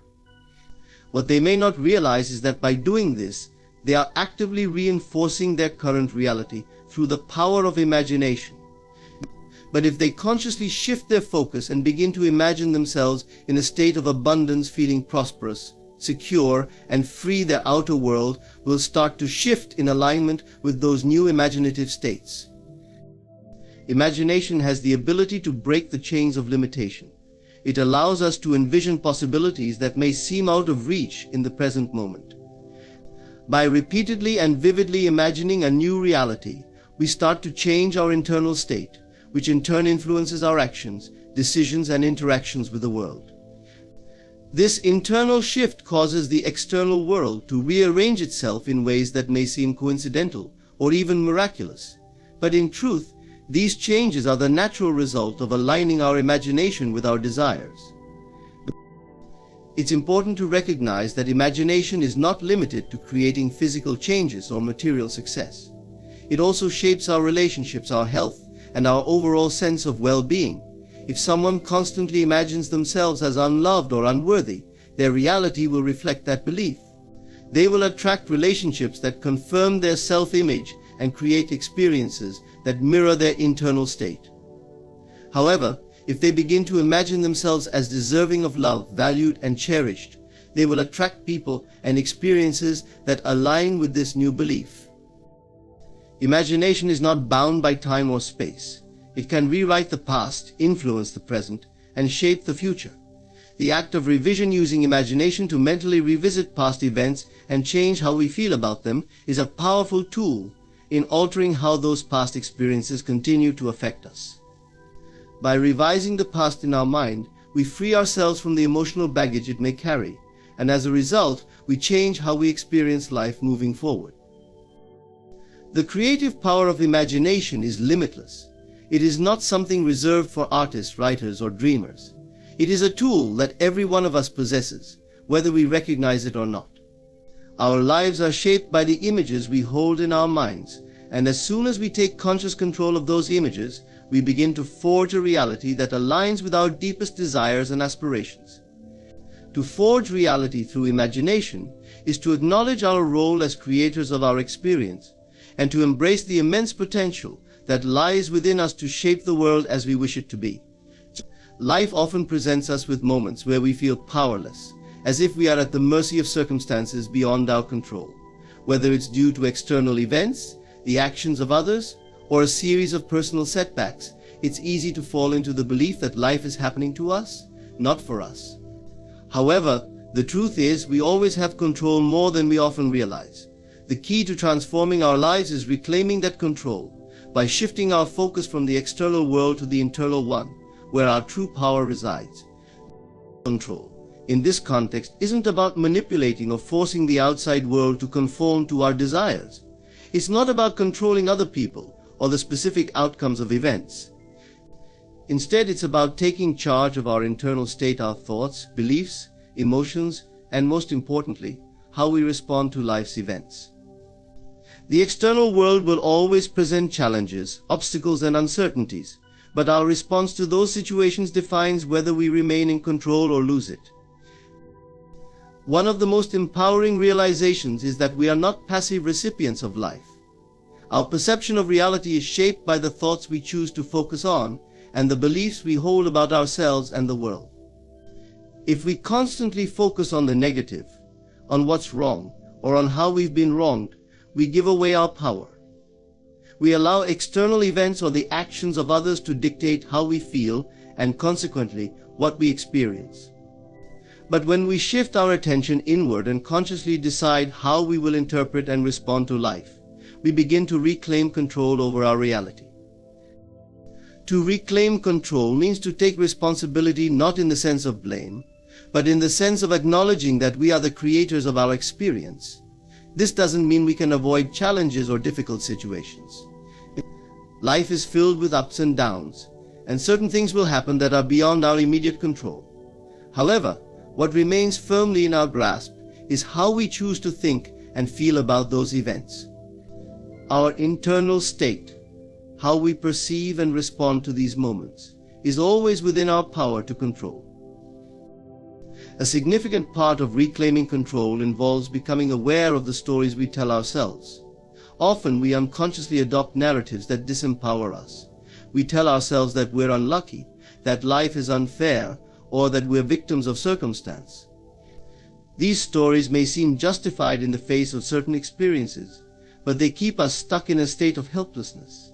What they may not realize is that by doing this, they are actively reinforcing their current reality through the power of imagination. But if they consciously shift their focus and begin to imagine themselves in a state of abundance, feeling prosperous, secure, and free, their outer world will start to shift in alignment with those new imaginative states. Imagination has the ability to break the chains of limitation. It allows us to envision possibilities that may seem out of reach in the present moment. By repeatedly and vividly imagining a new reality, we start to change our internal state, which in turn influences our actions, decisions, and interactions with the world. This internal shift causes the external world to rearrange itself in ways that may seem coincidental or even miraculous. But in truth, these changes are the natural result of aligning our imagination with our desires. It's important to recognize that imagination is not limited to creating physical changes or material success. It also shapes our relationships, our health, and our overall sense of well-being. If someone constantly imagines themselves as unloved or unworthy, their reality will reflect that belief. They will attract relationships that confirm their self-image and create experiences that mirror their internal state. However, if they begin to imagine themselves as deserving of love, valued, and cherished, they will attract people and experiences that align with this new belief. Imagination is not bound by time or space. It can rewrite the past, influence the present, and shape the future. The act of revision, using imagination to mentally revisit past events and change how we feel about them, is a powerful tool in altering how those past experiences continue to affect us. By revising the past in our mind, we free ourselves from the emotional baggage it may carry, and as a result, we change how we experience life moving forward. The creative power of imagination is limitless. It is not something reserved for artists, writers, or dreamers. It is a tool that every one of us possesses, whether we recognize it or not. Our lives are shaped by the images we hold in our minds, and as soon as we take conscious control of those images, we begin to forge a reality that aligns with our deepest desires and aspirations. To forge reality through imagination is to acknowledge our role as creators of our experience, and to embrace the immense potential that lies within us to shape the world as we wish it to be. Life often presents us with moments where we feel powerless, as if we are at the mercy of circumstances beyond our control. Whether it's due to external events, the actions of others, or a series of personal setbacks, it's easy to fall into the belief that life is happening to us, not for us. However, the truth is we always have control more than we often realize. The key to transforming our lives is reclaiming that control by shifting our focus from the external world to the internal one, where our true power resides. Control, in this context, isn't about manipulating or forcing the outside world to conform to our desires. It's not about controlling other people or the specific outcomes of events. Instead, it's about taking charge of our internal state, our thoughts, beliefs, emotions, and most importantly, how we respond to life's events. The external world will always present challenges, obstacles, and uncertainties, but our response to those situations defines whether we remain in control or lose it. One of the most empowering realizations is that we are not passive recipients of life. Our perception of reality is shaped by the thoughts we choose to focus on and the beliefs we hold about ourselves and the world. If we constantly focus on the negative, on what's wrong, or on how we've been wronged, we give away our power. We allow external events or the actions of others to dictate how we feel and consequently what we experience. But when we shift our attention inward and consciously decide how we will interpret and respond to life, we begin to reclaim control over our reality. To reclaim control means to take responsibility not in the sense of blame, but in the sense of acknowledging that we are the creators of our experience. This doesn't mean we can avoid challenges or difficult situations. Life is filled with ups and downs, and certain things will happen that are beyond our immediate control. However, what remains firmly in our grasp is how we choose to think and feel about those events. Our internal state, how we perceive and respond to these moments, is always within our power to control. A significant part of reclaiming control involves becoming aware of the stories we tell ourselves. Often we unconsciously adopt narratives that disempower us. we tell ourselves that we're unlucky, that life is unfair, or that we're victims of circumstance. These stories may seem justified in the face of certain experiences, but they keep us stuck in a state of helplessness.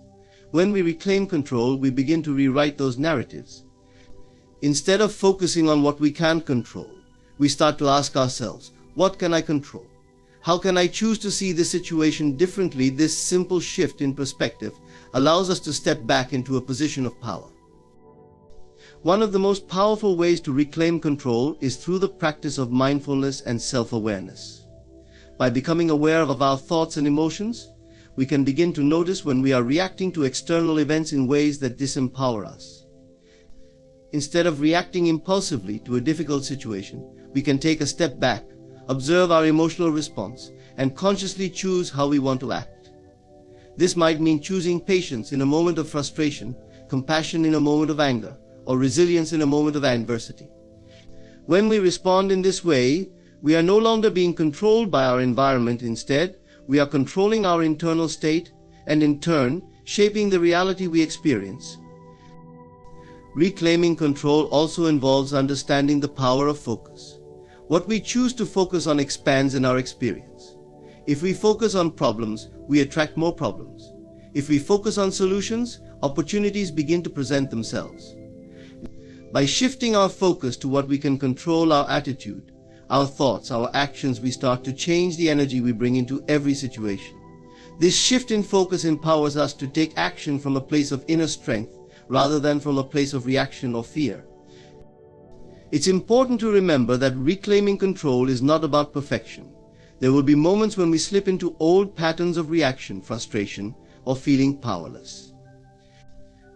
When we reclaim control, we begin to rewrite those narratives. Instead of focusing on what we can't control, we start to ask ourselves, what can I control? How can I choose to see this situation differently? This simple shift in perspective allows us to step back into a position of power. One of the most powerful ways to reclaim control is through the practice of mindfulness and self-awareness. By becoming aware of our thoughts and emotions, we can begin to notice when we are reacting to external events in ways that disempower us. Instead of reacting impulsively to a difficult situation, we can take a step back, observe our emotional response, and consciously choose how we want to act. This might mean choosing patience in a moment of frustration, compassion in a moment of anger, or resilience in a moment of adversity. When we respond in this way, we are no longer being controlled by our environment. Instead, we are controlling our internal state and in turn, shaping the reality we experience. Reclaiming control also involves understanding the power of focus. What we choose to focus on expands in our experience. If we focus on problems, we attract more problems. If we focus on solutions, opportunities begin to present themselves. By shifting our focus to what we can control, our attitude, our thoughts, our actions, we start to change the energy we bring into every situation. This shift in focus empowers us to take action from a place of inner strength rather than from a place of reaction or fear. It's important to remember that reclaiming control is not about perfection. There will be moments when we slip into old patterns of reaction, frustration, or feeling powerless.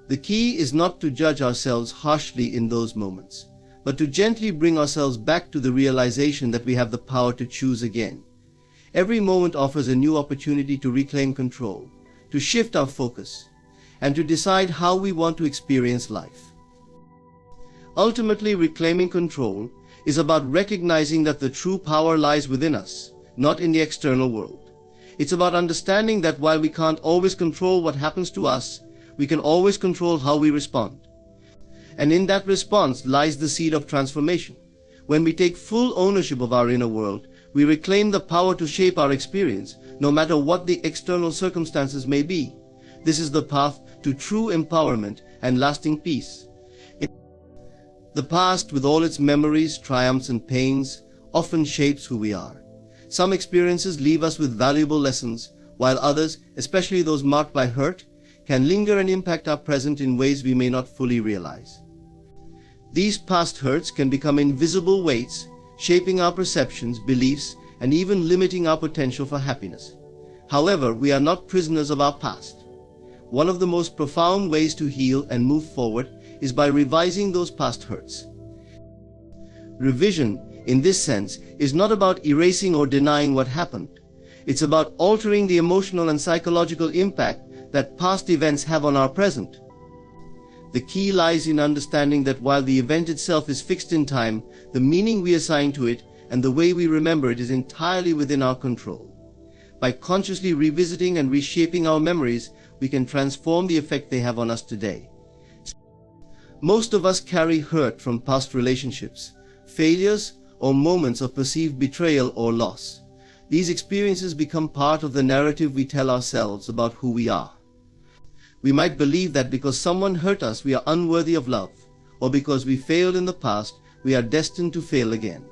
The key is not to judge ourselves harshly in those moments, but to gently bring ourselves back to the realization that we have the power to choose again. Every moment offers a new opportunity to reclaim control, to shift our focus, and to decide how we want to experience life. Ultimately, reclaiming control is about recognizing that the true power lies within us, not in the external world. It's about understanding that while we can't always control what happens to us, we can always control how we respond. And in that response lies the seed of transformation. When we take full ownership of our inner world, we reclaim the power to shape our experience, no matter what the external circumstances may be. This is the path to true empowerment and lasting peace. The past, with all its memories, triumphs, and pains, often shapes who we are. Some experiences leave us with valuable lessons, while others, especially those marked by hurt, can linger and impact our present in ways we may not fully realize. These past hurts can become invisible weights, shaping our perceptions, beliefs, and even limiting our potential for happiness. However, we are not prisoners of our past. One of the most profound ways to heal and move forward is by revising those past hurts. Revision, in this sense, is not about erasing or denying what happened. It's about altering the emotional and psychological impact that past events have on our present. The key lies in understanding that while the event itself is fixed in time, the meaning we assign to it and the way we remember it is entirely within our control. By consciously revisiting and reshaping our memories, we can transform the effect they have on us today. Most of us carry hurt from past relationships, failures, or moments of perceived betrayal or loss. These experiences become part of the narrative we tell ourselves about who we are. We might believe that because someone hurt us, we are unworthy of love, or because we failed in the past, we are destined to fail again.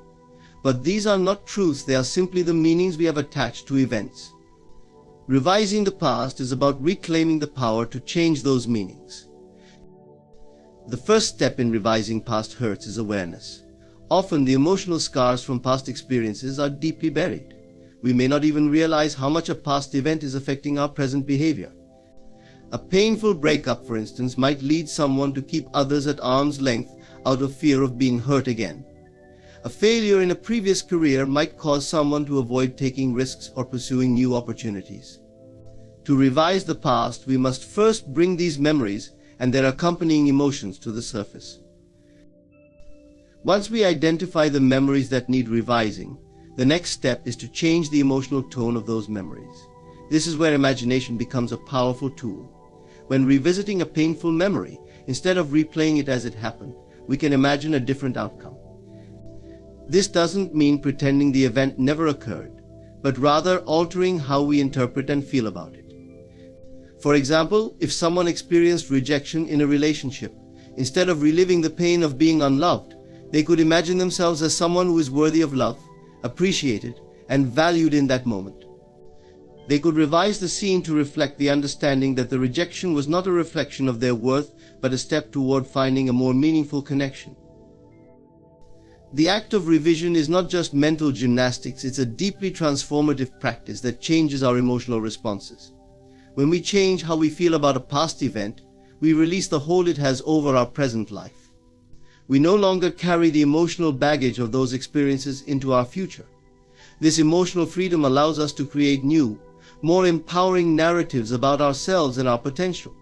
But these are not truths, they are simply the meanings we have attached to events. Revising the past is about reclaiming the power to change those meanings. The first step in revising past hurts is awareness. Often the emotional scars from past experiences are deeply buried. We may not even realize how much a past event is affecting our present behavior. A painful breakup, for instance, might lead someone to keep others at arm's length out of fear of being hurt again. A failure in a previous career might cause someone to avoid taking risks or pursuing new opportunities. To revise the past, we must first bring these memories and their accompanying emotions to the surface. Once we identify the memories that need revising, the next step is to change the emotional tone of those memories. This is where imagination becomes a powerful tool. When revisiting a painful memory, instead of replaying it as it happened, we can imagine a different outcome. This doesn't mean pretending the event never occurred, but rather altering how we interpret and feel about it. For example, if someone experienced rejection in a relationship, instead of reliving the pain of being unloved, they could imagine themselves as someone who is worthy of love, appreciated, and valued in that moment. They could revise the scene to reflect the understanding that the rejection was not a reflection of their worth, but a step toward finding a more meaningful connection. The act of revision is not just mental gymnastics, it's a deeply transformative practice that changes our emotional responses. When we change how we feel about a past event, we release the hold it has over our present life. We no longer carry the emotional baggage of those experiences into our future. This emotional freedom allows us to create new, more empowering narratives about ourselves and our potential.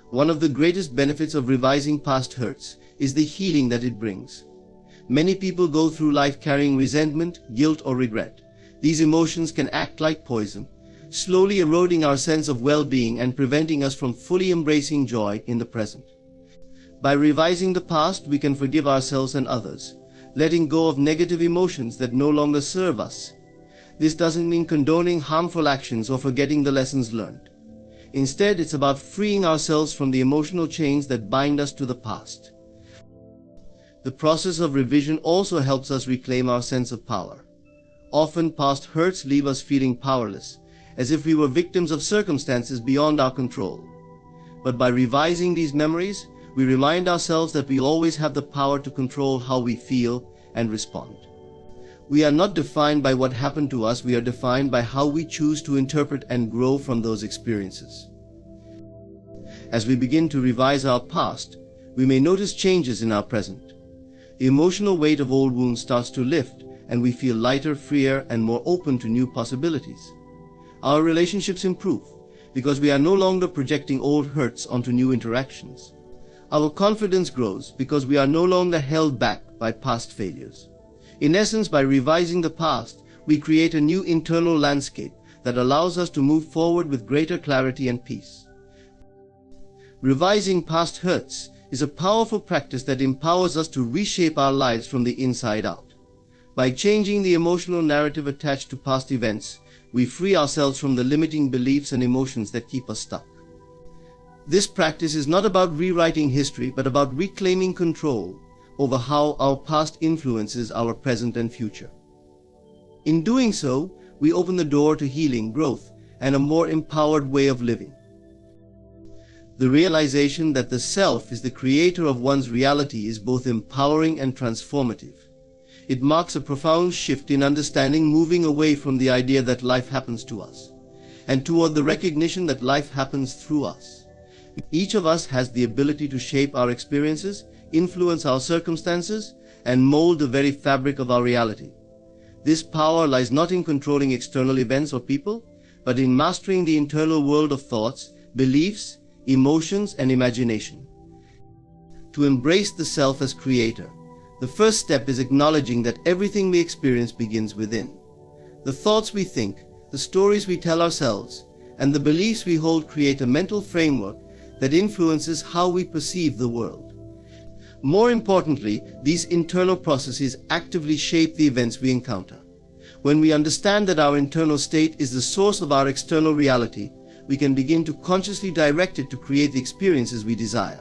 One of the greatest benefits of revising past hurts is the healing that it brings. Many people go through life carrying resentment, guilt, or regret. These emotions can act like poison, slowly eroding our sense of well-being and preventing us from fully embracing joy in the present. By revising the past, we can forgive ourselves and others, letting go of negative emotions that no longer serve us. This doesn't mean condoning harmful actions or forgetting the lessons learned. Instead, it's about freeing ourselves from the emotional chains that bind us to the past. The process of revision also helps us reclaim our sense of power. Often, past hurts leave us feeling powerless, as if we were victims of circumstances beyond our control. But by revising these memories, we remind ourselves that we always have the power to control how we feel and respond. We are not defined by what happened to us, we are defined by how we choose to interpret and grow from those experiences. As we begin to revise our past, we may notice changes in our present. The emotional weight of old wounds starts to lift, and we feel lighter, freer, and more open to new possibilities. Our relationships improve, because we are no longer projecting old hurts onto new interactions. Our confidence grows, because we are no longer held back by past failures. In essence, by revising the past, we create a new internal landscape that allows us to move forward with greater clarity and peace. Revising past hurts is a powerful practice that empowers us to reshape our lives from the inside out. By changing the emotional narrative attached to past events, we free ourselves from the limiting beliefs and emotions that keep us stuck. This practice is not about rewriting history, but about reclaiming control over how our past influences our present and future. In doing so, we open the door to healing, growth, and a more empowered way of living. The realization that the self is the creator of one's reality is both empowering and transformative. It marks a profound shift in understanding, moving away from the idea that life happens to us, and toward the recognition that life happens through us. Each of us has the ability to shape our experiences, influence our circumstances, and mold the very fabric of our reality. This power lies not in controlling external events or people, but in mastering the internal world of thoughts, beliefs, emotions, and imagination. To embrace the self as creator, the first step is acknowledging that everything we experience begins within. The thoughts we think, the stories we tell ourselves, and the beliefs we hold create a mental framework that influences how we perceive the world. More importantly, these internal processes actively shape the events we encounter. When we understand that our internal state is the source of our external reality, we can begin to consciously direct it to create the experiences we desire.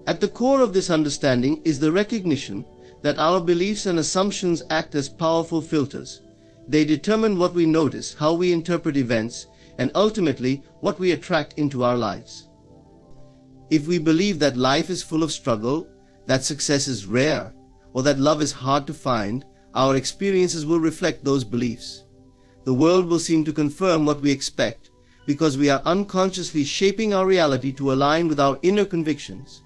At the core of this understanding is the recognition that our beliefs and assumptions act as powerful filters. They determine what we notice, how we interpret events, and ultimately what we attract into our lives. If we believe that life is full of struggle, that success is rare, or that love is hard to find, our experiences will reflect those beliefs. The world will seem to confirm what we expect, because we are unconsciously shaping our reality to align with our inner convictions.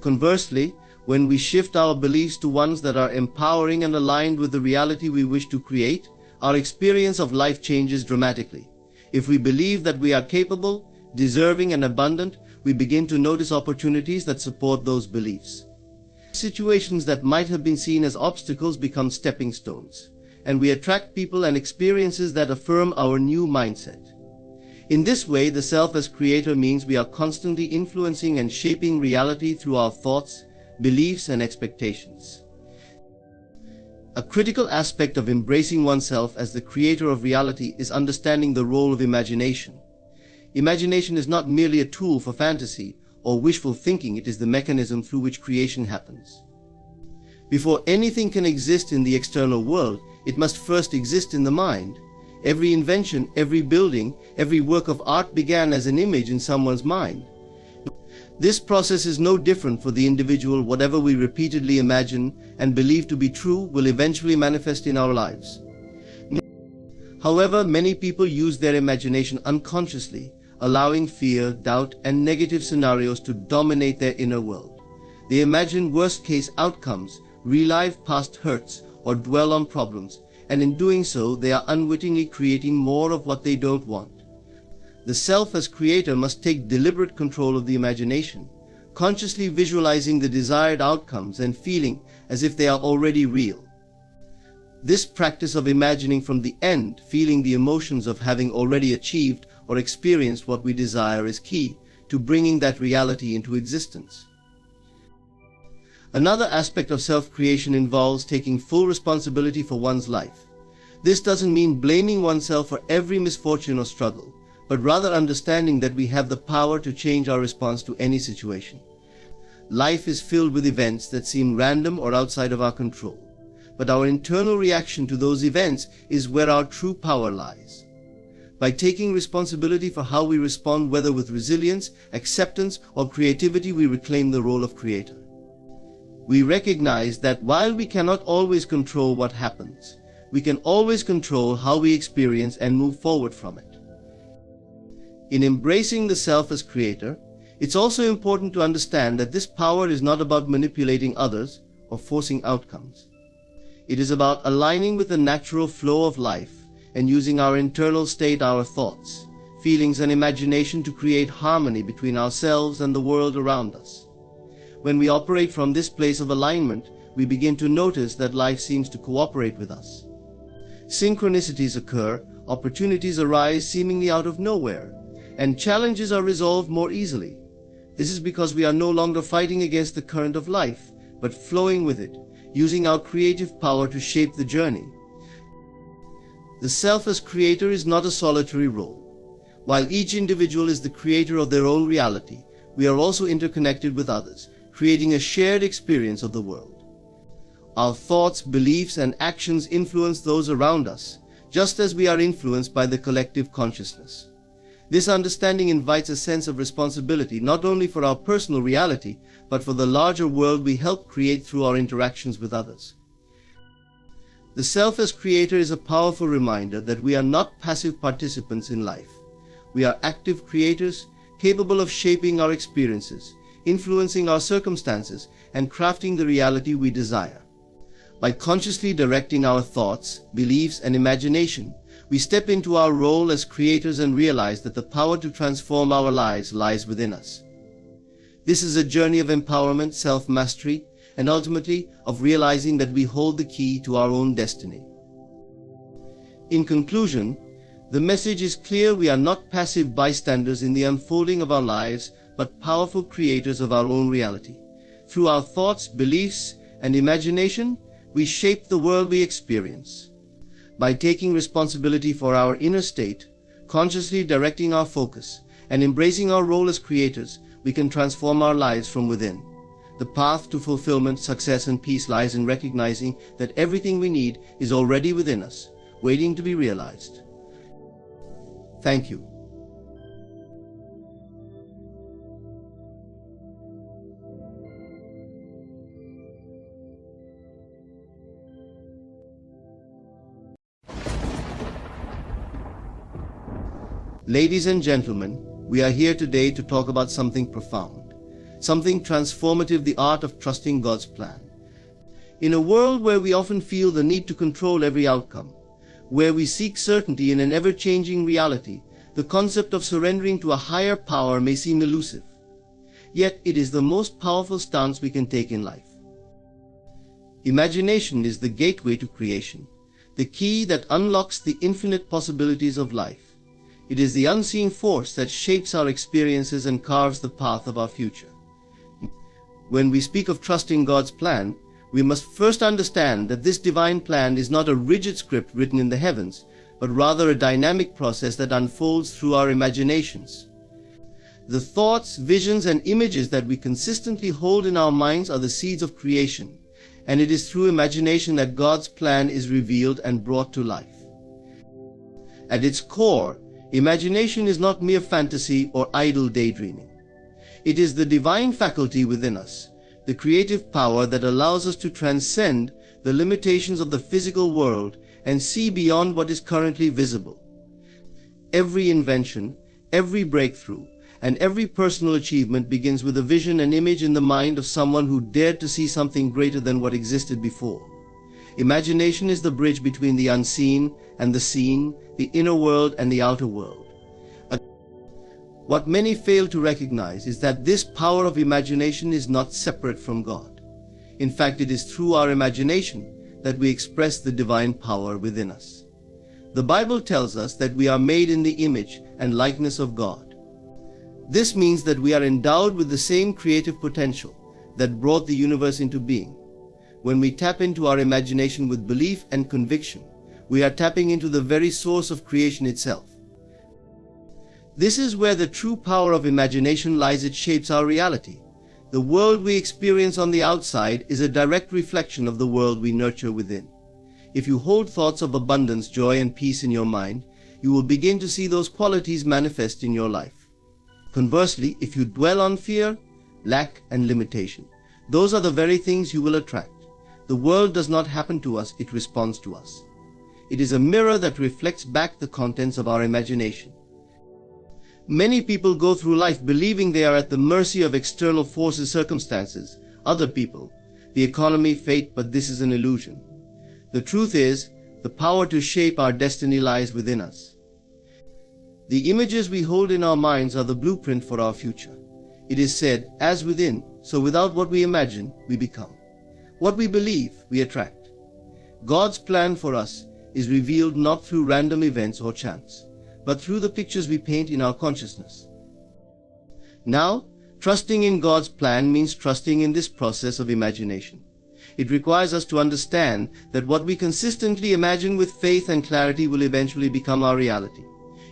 Conversely, when we shift our beliefs to ones that are empowering and aligned with the reality we wish to create, our experience of life changes dramatically. If we believe that we are capable, deserving, and abundant, we begin to notice opportunities that support those beliefs. Situations that might have been seen as obstacles become stepping stones, and we attract people and experiences that affirm our new mindset. In this way, the self as creator means we are constantly influencing and shaping reality through our thoughts, beliefs, and expectations. A critical aspect of embracing oneself as the creator of reality is understanding the role of imagination. Imagination is not merely a tool for fantasy or wishful thinking, it is the mechanism through which creation happens. Before anything can exist in the external world, it must first exist in the mind. Every invention, every building, every work of art began as an image in someone's mind. This process is no different for the individual. Whatever we repeatedly imagine and believe to be true will eventually manifest in our lives. However, many people use their imagination unconsciously, allowing fear, doubt, and negative scenarios to dominate their inner world. They imagine worst-case outcomes, relive past hurts, or dwell on problems, and in doing so, they are unwittingly creating more of what they don't want. The self as creator must take deliberate control of the imagination, consciously visualizing the desired outcomes and feeling as if they are already real. This practice of imagining from the end, feeling the emotions of having already achieved or experienced what we desire, is key to bringing that reality into existence. Another aspect of self-creation involves taking full responsibility for one's life. This doesn't mean blaming oneself for every misfortune or struggle, but rather understanding that we have the power to change our response to any situation. Life is filled with events that seem random or outside of our control, but our internal reaction to those events is where our true power lies. By taking responsibility for how we respond, whether with resilience, acceptance, or creativity, we reclaim the role of creator. We recognize that while we cannot always control what happens, we can always control how we experience and move forward from it. In embracing the self as creator, it's also important to understand that this power is not about manipulating others or forcing outcomes. It is about aligning with the natural flow of life and using our internal state, our thoughts, feelings, and imagination to create harmony between ourselves and the world around us. When we operate from this place of alignment, we begin to notice that life seems to cooperate with us. Synchronicities occur, opportunities arise seemingly out of nowhere, and challenges are resolved more easily. This is because we are no longer fighting against the current of life, but flowing with it, using our creative power to shape the journey. The self as creator is not a solitary role. While each individual is the creator of their own reality, we are also interconnected with others, creating a shared experience of the world. Our thoughts, beliefs, and actions influence those around us, just as we are influenced by the collective consciousness. This understanding invites a sense of responsibility not only for our personal reality, but for the larger world we help create through our interactions with others. The self as creator is a powerful reminder that we are not passive participants in life. We are active creators, capable of shaping our experiences, influencing our circumstances, and crafting the reality we desire. By consciously directing our thoughts, beliefs, and imagination, we step into our role as creators and realize that the power to transform our lives lies within us. This is a journey of empowerment, self-mastery, and ultimately of realizing that we hold the key to our own destiny. In conclusion, the message is clear: we are not passive bystanders in the unfolding of our lives, but powerful creators of our own reality. Through our thoughts, beliefs, and imagination, we shape the world we experience. By taking responsibility for our inner state, consciously directing our focus, and embracing our role as creators, we can transform our lives from within. The path to fulfillment, success, and peace lies in recognizing that everything we need is already within us, waiting to be realized. Thank you. Ladies and gentlemen, we are here today to talk about something profound, something transformative: the art of trusting God's plan. In a world where we often feel the need to control every outcome, where we seek certainty in an ever-changing reality, the concept of surrendering to a higher power may seem elusive. Yet it is the most powerful stance we can take in life. Imagination is the gateway to creation, the key that unlocks the infinite possibilities of life. It is the unseen force that shapes our experiences and carves the path of our future. When we speak of trusting God's plan, we must first understand that this divine plan is not a rigid script written in the heavens, but rather a dynamic process that unfolds through our imaginations. The thoughts, visions, and images that we consistently hold in our minds are the seeds of creation, and it is through imagination that God's plan is revealed and brought to life. At its core, imagination is not mere fantasy or idle daydreaming. It is the divine faculty within us, the creative power that allows us to transcend the limitations of the physical world and see beyond what is currently visible. Every invention, every breakthrough, and every personal achievement begins with a vision and image in the mind of someone who dared to see something greater than what existed before. Imagination is the bridge between the unseen and the seen, the inner world and the outer world. What many fail to recognize is that this power of imagination is not separate from God. In fact, it is through our imagination that we express the divine power within us. The Bible tells us that we are made in the image and likeness of God. This means that we are endowed with the same creative potential that brought the universe into being. When we tap into our imagination with belief and conviction, we are tapping into the very source of creation itself. This is where the true power of imagination lies. It shapes our reality. The world we experience on the outside is a direct reflection of the world we nurture within. If you hold thoughts of abundance, joy, and peace in your mind, you will begin to see those qualities manifest in your life. Conversely, if you dwell on fear, lack, and limitation, those are the very things you will attract. The world does not happen to us, it responds to us. It is a mirror that reflects back the contents of our imagination. Many people go through life believing they are at the mercy of external forces, circumstances, other people, the economy, fate, but this is an illusion. The truth is, the power to shape our destiny lies within us. The images we hold in our minds are the blueprint for our future. It is said, as within, so without what we imagine, we become. What we believe, we attract. God's plan for us is revealed not through random events or chance, but through the pictures we paint in our consciousness. Now, trusting in God's plan means trusting in this process of imagination. It requires us to understand that what we consistently imagine with faith and clarity will eventually become our reality.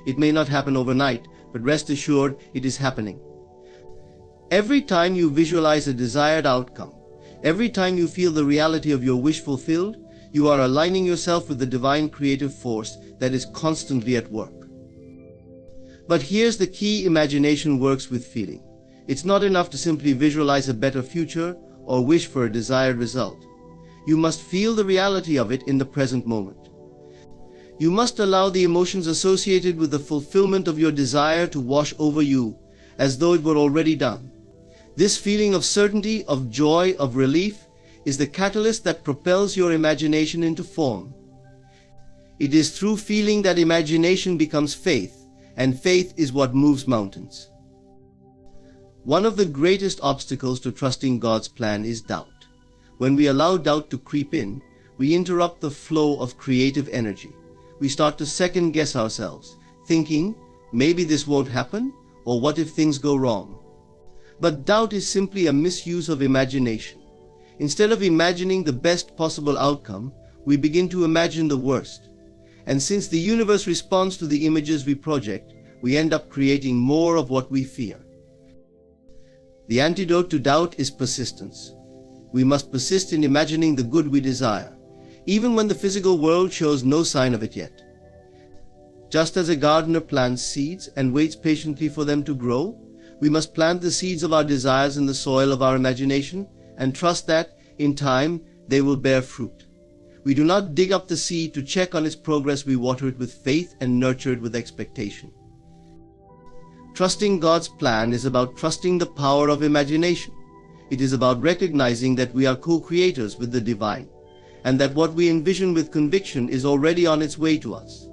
It may not happen overnight, but rest assured it is happening. Every time you visualize a desired outcome, every time you feel the reality of your wish fulfilled, you are aligning yourself with the divine creative force that is constantly at work. But here's the key: imagination works with feeling. It's not enough to simply visualize a better future or wish for a desired result. You must feel the reality of it in the present moment. You must allow the emotions associated with the fulfillment of your desire to wash over you as though it were already done. This feeling of certainty, of joy, of relief is the catalyst that propels your imagination into form. It is through feeling that imagination becomes faith, and faith is what moves mountains. One of the greatest obstacles to trusting God's plan is doubt. When we allow doubt to creep in, we interrupt the flow of creative energy. We start to second-guess ourselves, thinking, maybe this won't happen, or what if things go wrong? But doubt is simply a misuse of imagination. Instead of imagining the best possible outcome, we begin to imagine the worst. And since the universe responds to the images we project, we end up creating more of what we fear. The antidote to doubt is persistence. We must persist in imagining the good we desire, even when the physical world shows no sign of it yet. Just as a gardener plants seeds and waits patiently for them to grow, we must plant the seeds of our desires in the soil of our imagination and trust that, in time, they will bear fruit. We do not dig up the seed to check on its progress. We water it with faith and nurture it with expectation. Trusting God's plan is about trusting the power of imagination. It is about recognizing that we are co-creators with the divine, and that what we envision with conviction is already on its way to us.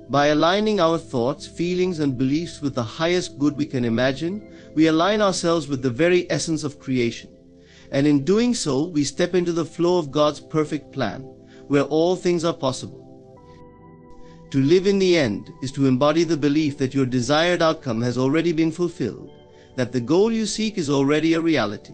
By aligning our thoughts, feelings, and beliefs with the highest good we can imagine, we align ourselves with the very essence of creation. And in doing so, we step into the flow of God's perfect plan, where all things are possible. To live in the end is to embody the belief that your desired outcome has already been fulfilled, that the goal you seek is already a reality.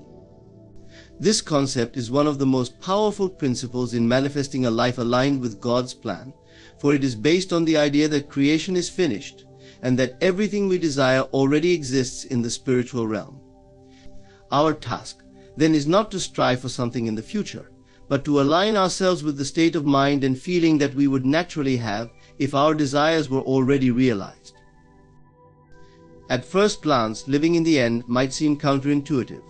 This concept is one of the most powerful principles in manifesting a life aligned with God's plan, for it is based on the idea that creation is finished and that everything we desire already exists in the spiritual realm. Our task, then, is not to strive for something in the future, but to align ourselves with the state of mind and feeling that we would naturally have if our desires were already realized. At first glance, living in the end might seem counterintuitive.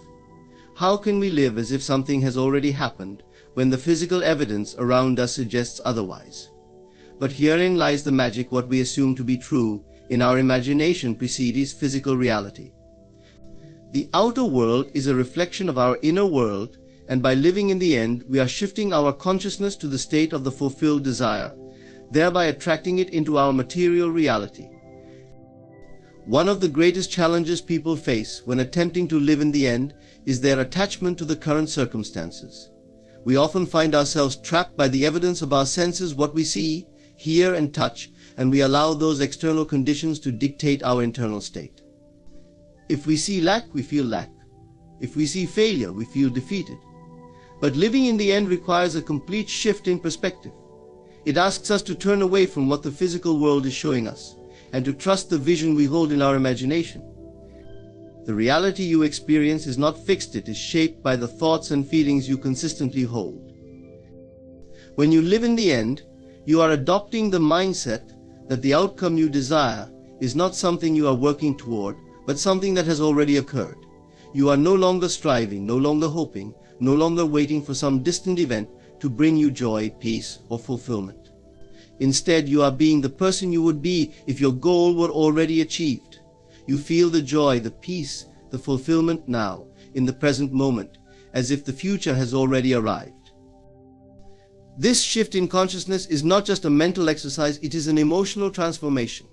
How can we live as if something has already happened when the physical evidence around us suggests otherwise? But herein lies the magic. What we assume to be true in our imagination precedes physical reality. The outer world is a reflection of our inner world, and by living in the end, we are shifting our consciousness to the state of the fulfilled desire, thereby attracting it into our material reality. One of the greatest challenges people face when attempting to live in the end is their attachment to the current circumstances. We often find ourselves trapped by the evidence of our senses, what we see, hear, and touch, and we allow those external conditions to dictate our internal state. If we see lack, we feel lack. If we see failure, we feel defeated. But living in the end requires a complete shift in perspective. It asks us to turn away from what the physical world is showing us and to trust the vision we hold in our imagination. The reality you experience is not fixed, it is shaped by the thoughts and feelings you consistently hold. When you live in the end, you are adopting the mindset that the outcome you desire is not something you are working toward, but something that has already occurred. You are no longer striving, no longer hoping, no longer waiting for some distant event to bring you joy, peace, or fulfillment. Instead, you are being the person you would be if your goal were already achieved. You feel the joy, the peace, the fulfillment now, in the present moment, as if the future has already arrived. This shift in consciousness is not just a mental exercise, it is an emotional transformation.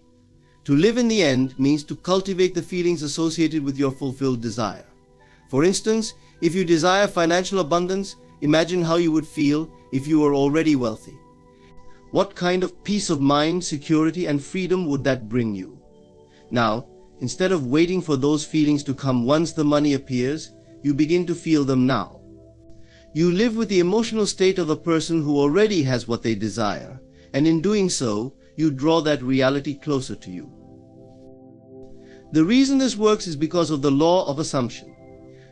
To live in the end means to cultivate the feelings associated with your fulfilled desire. For instance, if you desire financial abundance, imagine how you would feel if you were already wealthy. What kind of peace of mind, security, and freedom would that bring you? Now, instead of waiting for those feelings to come once the money appears, you begin to feel them now. You live with the emotional state of a person who already has what they desire, and in doing so, you draw that reality closer to you. The reason this works is because of the law of assumption.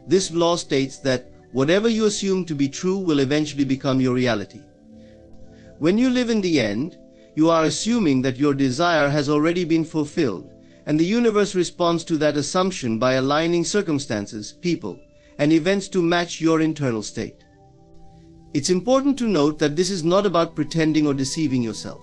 This law states that whatever you assume to be true will eventually become your reality. When you live in the end, you are assuming that your desire has already been fulfilled, and the universe responds to that assumption by aligning circumstances, people, and events to match your internal state. It's important to note that this is not about pretending or deceiving yourself.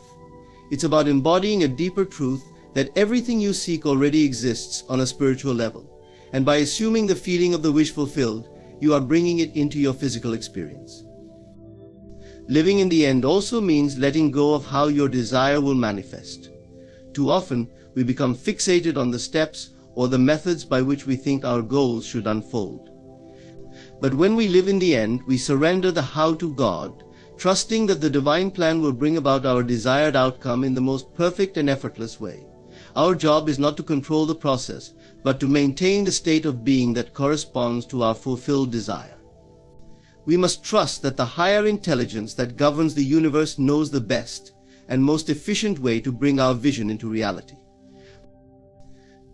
It's about embodying a deeper truth that everything you seek already exists on a spiritual level, and by assuming the feeling of the wish fulfilled, you are bringing it into your physical experience. Living in the end also means letting go of how your desire will manifest. Too often, we become fixated on the steps or the methods by which we think our goals should unfold. But when we live in the end, we surrender the how to God, trusting that the divine plan will bring about our desired outcome in the most perfect and effortless way. Our job is not to control the process, but to maintain the state of being that corresponds to our fulfilled desire. We must trust that the higher intelligence that governs the universe knows the best and most efficient way to bring our vision into reality.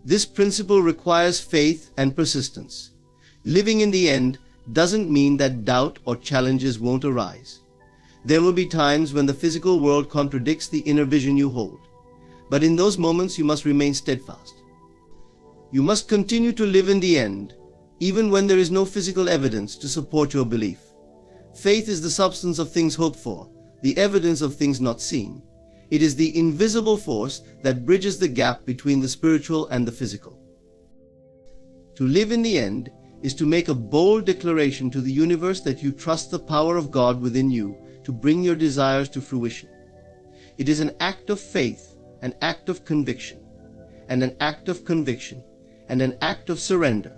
This principle requires faith and persistence. Living in the end doesn't mean that doubt or challenges won't arise. There will be times when the physical world contradicts the inner vision you hold. But in those moments, you must remain steadfast. You must continue to live in the end, even when there is no physical evidence to support your belief. Faith is the substance of things hoped for, the evidence of things not seen. It is the invisible force that bridges the gap between the spiritual and the physical. To live in the end is to make a bold declaration to the universe that you trust the power of God within you to bring your desires to fruition. It is an act of faith, an act of conviction, and an act of conviction, and an act of surrender.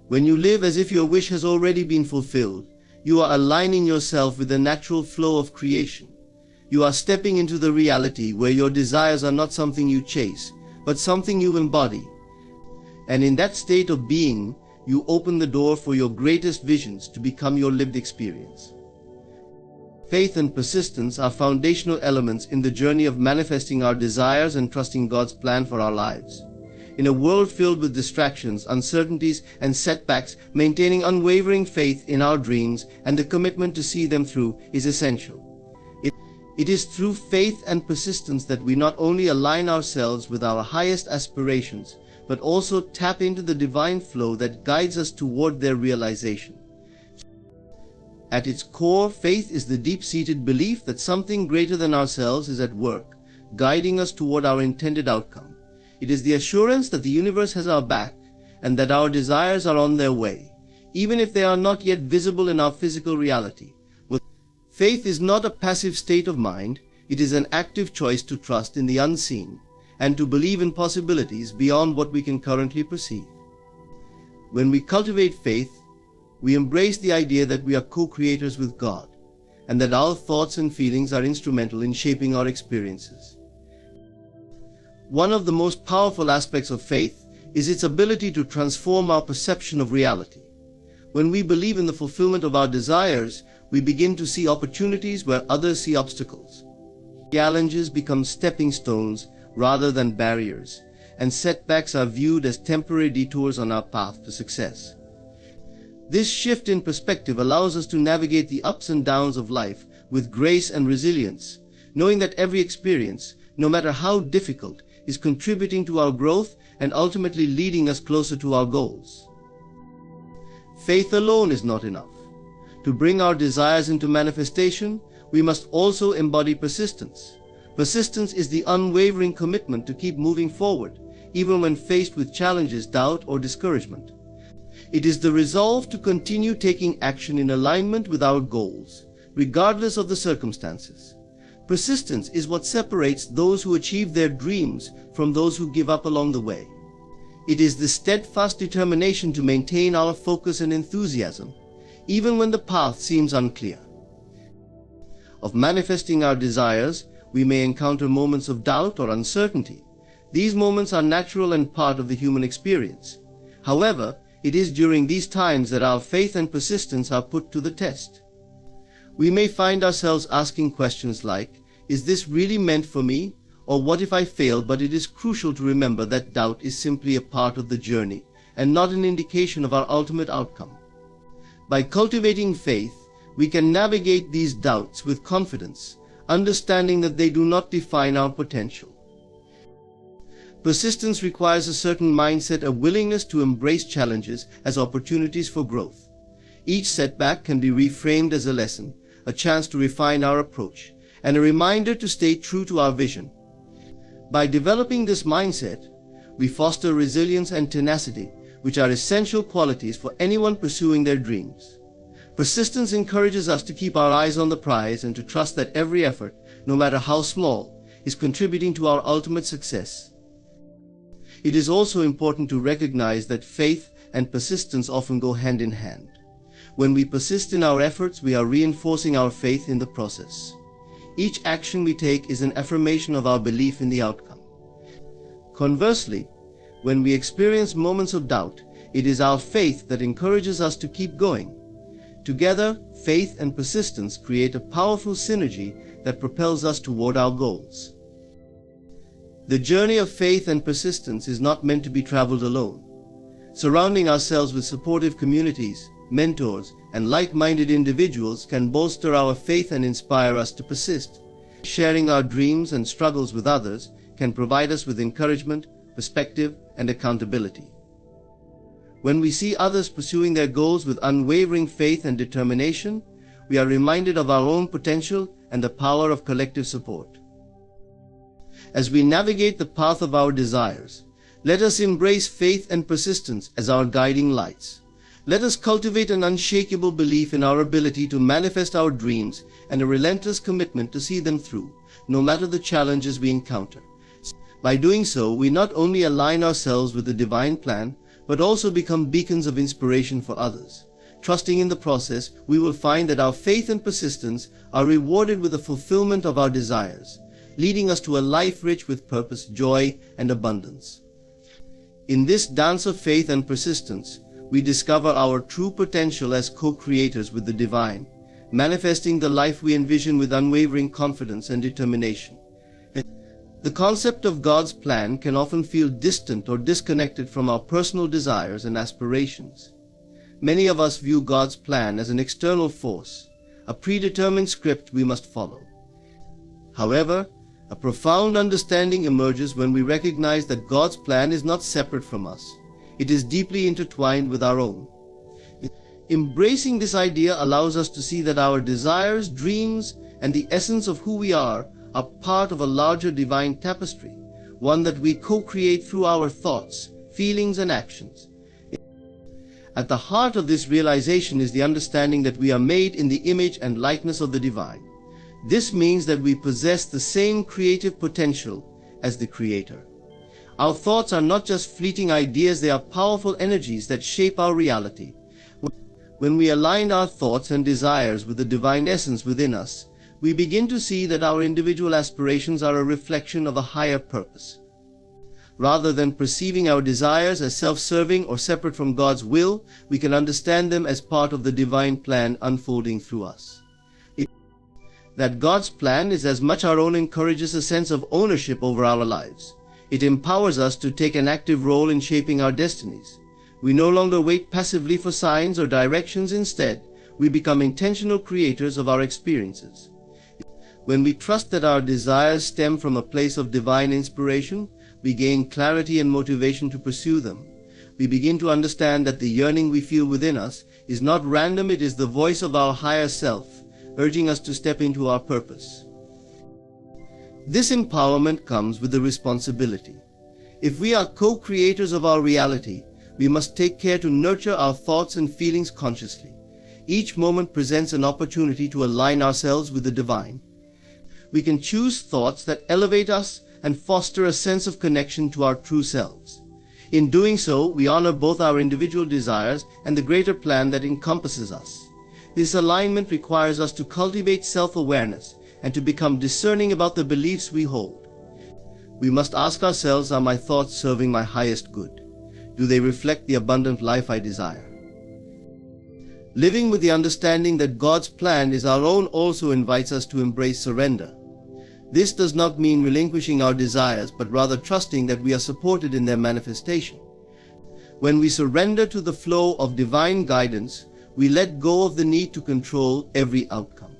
When you live as if your wish has already been fulfilled, you are aligning yourself with the natural flow of creation. You are stepping into the reality where your desires are not something you chase, but something you embody. And in that state of being, you open the door for your greatest visions to become your lived experience. Faith and persistence are foundational elements in the journey of manifesting our desires and trusting God's plan for our lives. In a world filled with distractions, uncertainties, and setbacks, maintaining unwavering faith in our dreams and the commitment to see them through is essential. It is through faith and persistence that we not only align ourselves with our highest aspirations, but also tap into the divine flow that guides us toward their realization. At its core, faith is the deep-seated belief that something greater than ourselves is at work, guiding us toward our intended outcome. It is the assurance that the universe has our back and that our desires are on their way, even if they are not yet visible in our physical reality. Faith is not a passive state of mind, it is an active choice to trust in the unseen and to believe in possibilities beyond what we can currently perceive. When we cultivate faith, we embrace the idea that we are co-creators with God, and that our thoughts and feelings are instrumental in shaping our experiences. One of the most powerful aspects of faith is its ability to transform our perception of reality. When we believe in the fulfillment of our desires, we begin to see opportunities where others see obstacles. Challenges become stepping stones rather than barriers, and setbacks are viewed as temporary detours on our path to success. This shift in perspective allows us to navigate the ups and downs of life with grace and resilience, knowing that every experience, no matter how difficult, is contributing to our growth and ultimately leading us closer to our goals. Faith alone is not enough. To bring our desires into manifestation, we must also embody persistence. Persistence is the unwavering commitment to keep moving forward, even when faced with challenges, doubt, or discouragement. It is the resolve to continue taking action in alignment with our goals, regardless of the circumstances. Persistence is what separates those who achieve their dreams from those who give up along the way. It is the steadfast determination to maintain our focus and enthusiasm, even when the path seems unclear. Of manifesting our desires, we may encounter moments of doubt or uncertainty. These moments are natural and part of the human experience. However, it is during these times that our faith and persistence are put to the test. We may find ourselves asking questions like, is this really meant for me? Or what if I fail? But it is crucial to remember that doubt is simply a part of the journey and not an indication of our ultimate outcome. By cultivating faith, we can navigate these doubts with confidence, understanding that they do not define our potential. Persistence requires a certain mindset, a willingness to embrace challenges as opportunities for growth. Each setback can be reframed as a lesson, a chance to refine our approach, and a reminder to stay true to our vision. By developing this mindset, we foster resilience and tenacity, which are essential qualities for anyone pursuing their dreams. Persistence encourages us to keep our eyes on the prize and to trust that every effort, no matter how small, is contributing to our ultimate success. It is also important to recognize that faith and persistence often go hand in hand. When we persist in our efforts, we are reinforcing our faith in the process. Each action we take is an affirmation of our belief in the outcome. Conversely, when we experience moments of doubt, it is our faith that encourages us to keep going. Together, faith and persistence create a powerful synergy that propels us toward our goals. The journey of faith and persistence is not meant to be traveled alone. Surrounding ourselves with supportive communities, mentors, and like-minded individuals can bolster our faith and inspire us to persist. Sharing our dreams and struggles with others can provide us with encouragement, perspective, and accountability. When we see others pursuing their goals with unwavering faith and determination, we are reminded of our own potential and the power of collective support. As we navigate the path of our desires, let us embrace faith and persistence as our guiding lights. Let us cultivate an unshakable belief in our ability to manifest our dreams and a relentless commitment to see them through, no matter the challenges we encounter. By doing so, we not only align ourselves with the divine plan, but also become beacons of inspiration for others. trusting in the process, we will find that our faith and persistence are rewarded with the fulfillment of our desires, leading us to a life rich with purpose, joy, and abundance. In this dance of faith and persistence, we discover our true potential as co-creators with the divine, manifesting the life we envision with unwavering confidence and determination. The concept of God's plan can often feel distant or disconnected from our personal desires and aspirations. Many of us view God's plan as an external force, a predetermined script we must follow. However, a profound understanding emerges when we recognize that God's plan is not separate from us. It is deeply intertwined with our own. Embracing this idea allows us to see that our desires, dreams, and the essence of who we are part of a larger divine tapestry, one that we co-create through our thoughts, feelings, and actions. At the heart of this realization is the understanding that we are made in the image and likeness of the divine. This means that we possess the same creative potential as the Creator. Our thoughts are not just fleeting ideas, they are powerful energies that shape our reality. When we align our thoughts and desires with the divine essence within us, we begin to see that our individual aspirations are a reflection of a higher purpose. Rather than perceiving our desires as self-serving or separate from God's will, we can understand them as part of the divine plan unfolding through us. That God's plan is as much our own encourages a sense of ownership over our lives. It empowers us to take an active role in shaping our destinies. We no longer wait passively for signs or directions. Instead, we become intentional creators of our experiences. When we trust that our desires stem from a place of divine inspiration, we gain clarity and motivation to pursue them. We begin to understand that the yearning we feel within us is not random, it is the voice of our higher self, urging us to step into our purpose. This empowerment comes with the responsibility. If we are co-creators of our reality, we must take care to nurture our thoughts and feelings consciously. Each moment presents an opportunity to align ourselves with the divine. We can choose thoughts that elevate us and foster a sense of connection to our true selves. In doing so, we honor both our individual desires and the greater plan that encompasses us. This alignment requires us to cultivate self-awareness and to become discerning about the beliefs we hold. We must ask ourselves, are my thoughts serving my highest good? Do they reflect the abundant life I desire? Living with the understanding that God's plan is our own also invites us to embrace surrender. This does not mean relinquishing our desires, but rather trusting that we are supported in their manifestation. When we surrender to the flow of divine guidance, we let go of the need to control every outcome.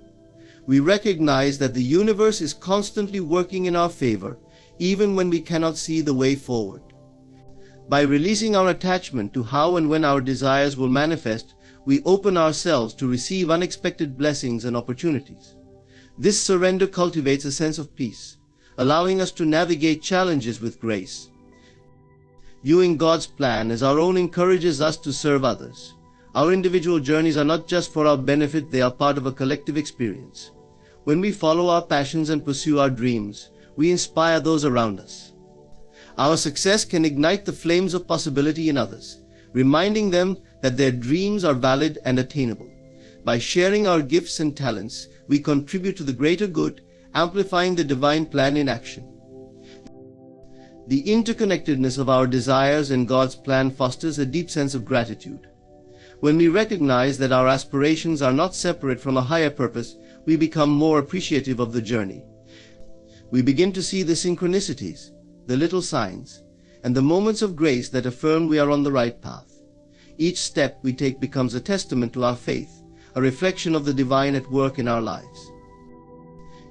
We recognize that the universe is constantly working in our favor, even when we cannot see the way forward. By releasing our attachment to how and when our desires will manifest, we open ourselves to receive unexpected blessings and opportunities. This surrender cultivates a sense of peace, allowing us to navigate challenges with grace. Viewing God's plan as our own encourages us to serve others. Our individual journeys are not just for our benefit, they are part of a collective experience. When we follow our passions and pursue our dreams, we inspire those around us. Our success can ignite the flames of possibility in others, reminding them that their dreams are valid and attainable. By sharing our gifts and talents, we contribute to the greater good, amplifying the divine plan in action. The interconnectedness of our desires and God's plan fosters a deep sense of gratitude. When we recognize that our aspirations are not separate from a higher purpose, we become more appreciative of the journey. We begin to see the synchronicities, the little signs, and the moments of grace that affirm we are on the right path. Each step we take becomes a testament to our faith, a reflection of the divine at work in our lives.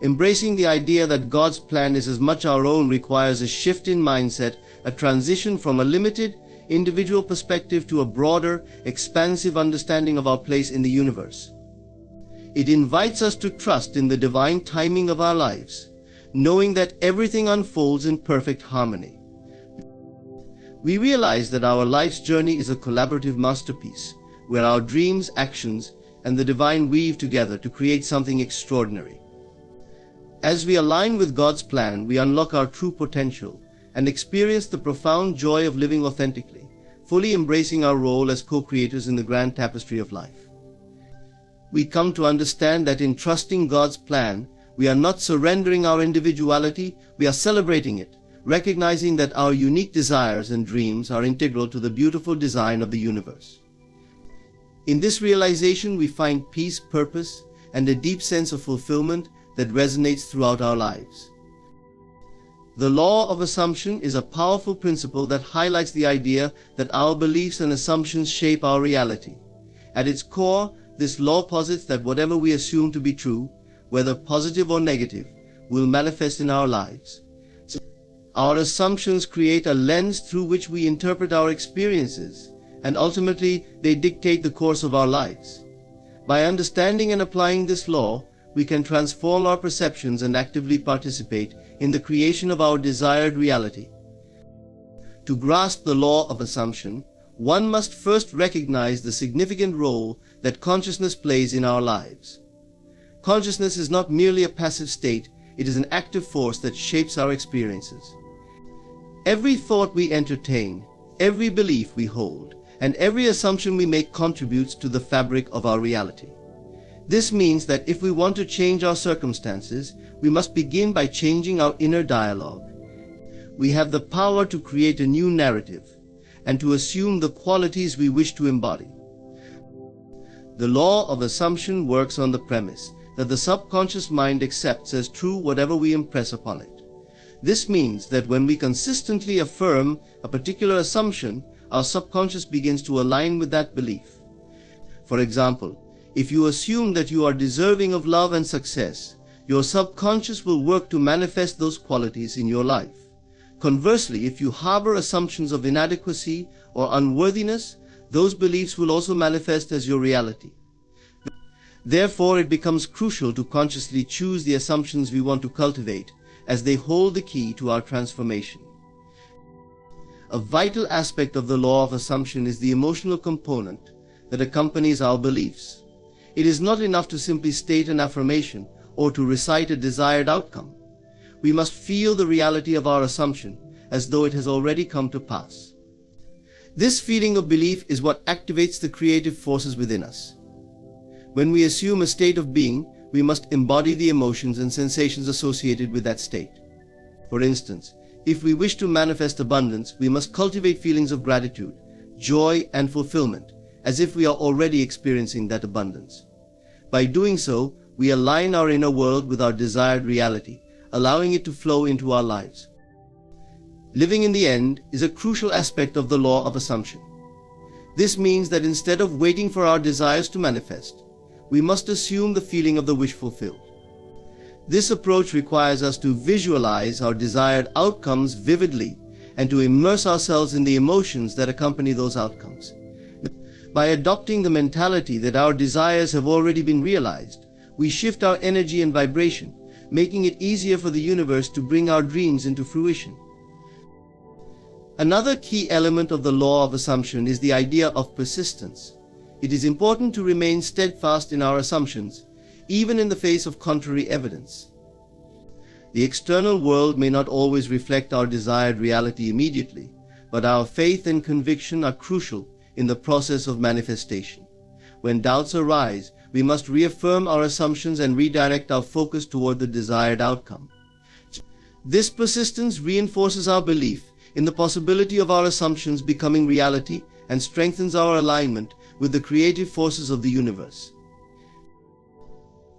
Embracing the idea that God's plan is as much our own requires a shift in mindset, a transition from a limited, individual perspective to a broader, expansive understanding of our place in the universe. It invites us to trust in the divine timing of our lives, knowing that everything unfolds in perfect harmony. We realize that our life's journey is a collaborative masterpiece, where our dreams, actions, and the divine weave together to create something extraordinary. As we align with God's plan, we unlock our true potential and experience the profound joy of living authentically, fully embracing our role as co-creators in the grand tapestry of life. We come to understand that in trusting God's plan, we are not surrendering our individuality, we are celebrating it, recognizing that our unique desires and dreams are integral to the beautiful design of the universe. In this realization, we find peace, purpose, and a deep sense of fulfillment that resonates throughout our lives. The law of assumption is a powerful principle that highlights the idea that our beliefs and assumptions shape our reality. At its core, this law posits that whatever we assume to be true, whether positive or negative, will manifest in our lives. Our assumptions create a lens through which we interpret our experiences, and ultimately they dictate the course of our lives. By understanding and applying this law, we can transform our perceptions and actively participate in the creation of our desired reality. To grasp the law of assumption, one must first recognize the significant role that consciousness plays in our lives. Consciousness is not merely a passive state, it is an active force that shapes our experiences. Every thought we entertain, every belief we hold, and every assumption we make contributes to the fabric of our reality. This means that if we want to change our circumstances, we must begin by changing our inner dialogue. We have the power to create a new narrative and to assume the qualities we wish to embody. The law of assumption works on the premise that the subconscious mind accepts as true whatever we impress upon it. This means that when we consistently affirm a particular assumption, our subconscious begins to align with that belief. For example, if you assume that you are deserving of love and success, your subconscious will work to manifest those qualities in your life. Conversely, if you harbor assumptions of inadequacy or unworthiness, those beliefs will also manifest as your reality. Therefore, it becomes crucial to consciously choose the assumptions we want to cultivate, as they hold the key to our transformation. A vital aspect of the law of assumption is the emotional component that accompanies our beliefs. It is not enough to simply state an affirmation or to recite a desired outcome. We must feel the reality of our assumption as though it has already come to pass. This feeling of belief is what activates the creative forces within us. When we assume a state of being, we must embody the emotions and sensations associated with that state. For instance, if we wish to manifest abundance, we must cultivate feelings of gratitude, joy, and fulfillment, as if we are already experiencing that abundance. By doing so, we align our inner world with our desired reality, allowing it to flow into our lives. Living in the end is a crucial aspect of the law of assumption. This means that instead of waiting for our desires to manifest, we must assume the feeling of the wish fulfilled. This approach requires us to visualize our desired outcomes vividly and to immerse ourselves in the emotions that accompany those outcomes. By adopting the mentality that our desires have already been realized, we shift our energy and vibration, making it easier for the universe to bring our dreams into fruition. Another key element of the law of assumption is the idea of persistence. It is important to remain steadfast in our assumptions, even in the face of contrary evidence. The external world may not always reflect our desired reality immediately, but our faith and conviction are crucial in the process of manifestation. When doubts arise, we must reaffirm our assumptions and redirect our focus toward the desired outcome. This persistence reinforces our belief in the possibility of our assumptions becoming reality and strengthens our alignment with the creative forces of the universe.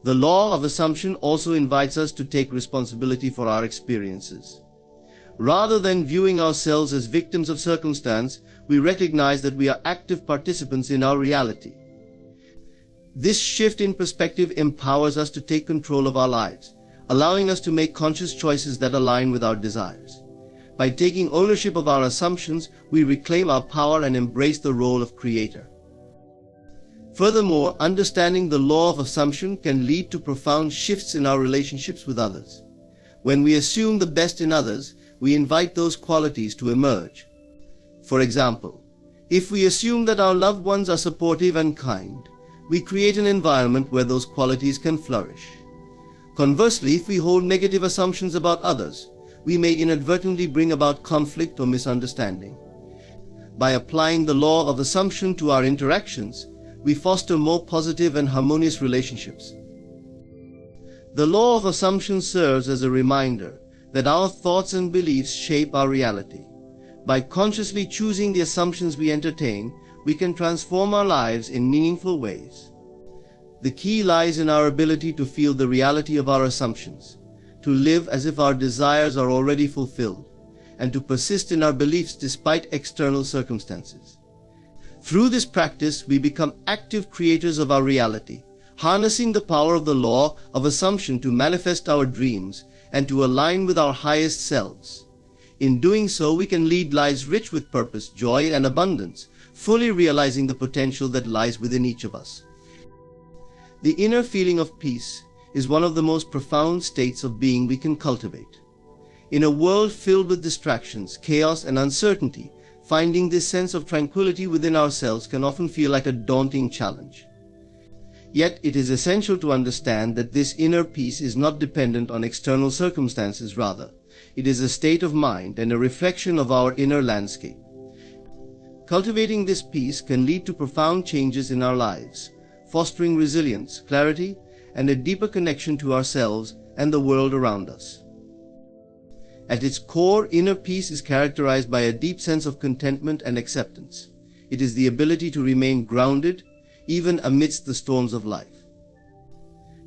The law of assumption also invites us to take responsibility for our experiences. Rather than viewing ourselves as victims of circumstance, we recognize that we are active participants in our reality. This shift in perspective empowers us to take control of our lives, allowing us to make conscious choices that align with our desires. By taking ownership of our assumptions, we reclaim our power and embrace the role of creator. Furthermore, understanding the law of assumption can lead to profound shifts in our relationships with others. When we assume the best in others, we invite those qualities to emerge. For example, if we assume that our loved ones are supportive and kind, we create an environment where those qualities can flourish. Conversely, if we hold negative assumptions about others, we may inadvertently bring about conflict or misunderstanding. By applying the law of assumption to our interactions, we foster more positive and harmonious relationships. The law of assumption serves as a reminder that our thoughts and beliefs shape our reality. By consciously choosing the assumptions we entertain, we can transform our lives in meaningful ways. The key lies in our ability to feel the reality of our assumptions, to live as if our desires are already fulfilled, and to persist in our beliefs despite external circumstances. Through this practice, we become active creators of our reality, harnessing the power of the law of assumption to manifest our dreams and to align with our highest selves. In doing so, we can lead lives rich with purpose, joy, and abundance, fully realizing the potential that lies within each of us. The inner feeling of peace is one of the most profound states of being we can cultivate. In a world filled with distractions, chaos, and uncertainty, finding this sense of tranquility within ourselves can often feel like a daunting challenge. Yet it is essential to understand that this inner peace is not dependent on external circumstances. Rather, it is a state of mind and a reflection of our inner landscape. Cultivating this peace can lead to profound changes in our lives, fostering resilience, clarity, and a deeper connection to ourselves and the world around us. At its core, inner peace is characterized by a deep sense of contentment and acceptance. It is the ability to remain grounded, even amidst the storms of life.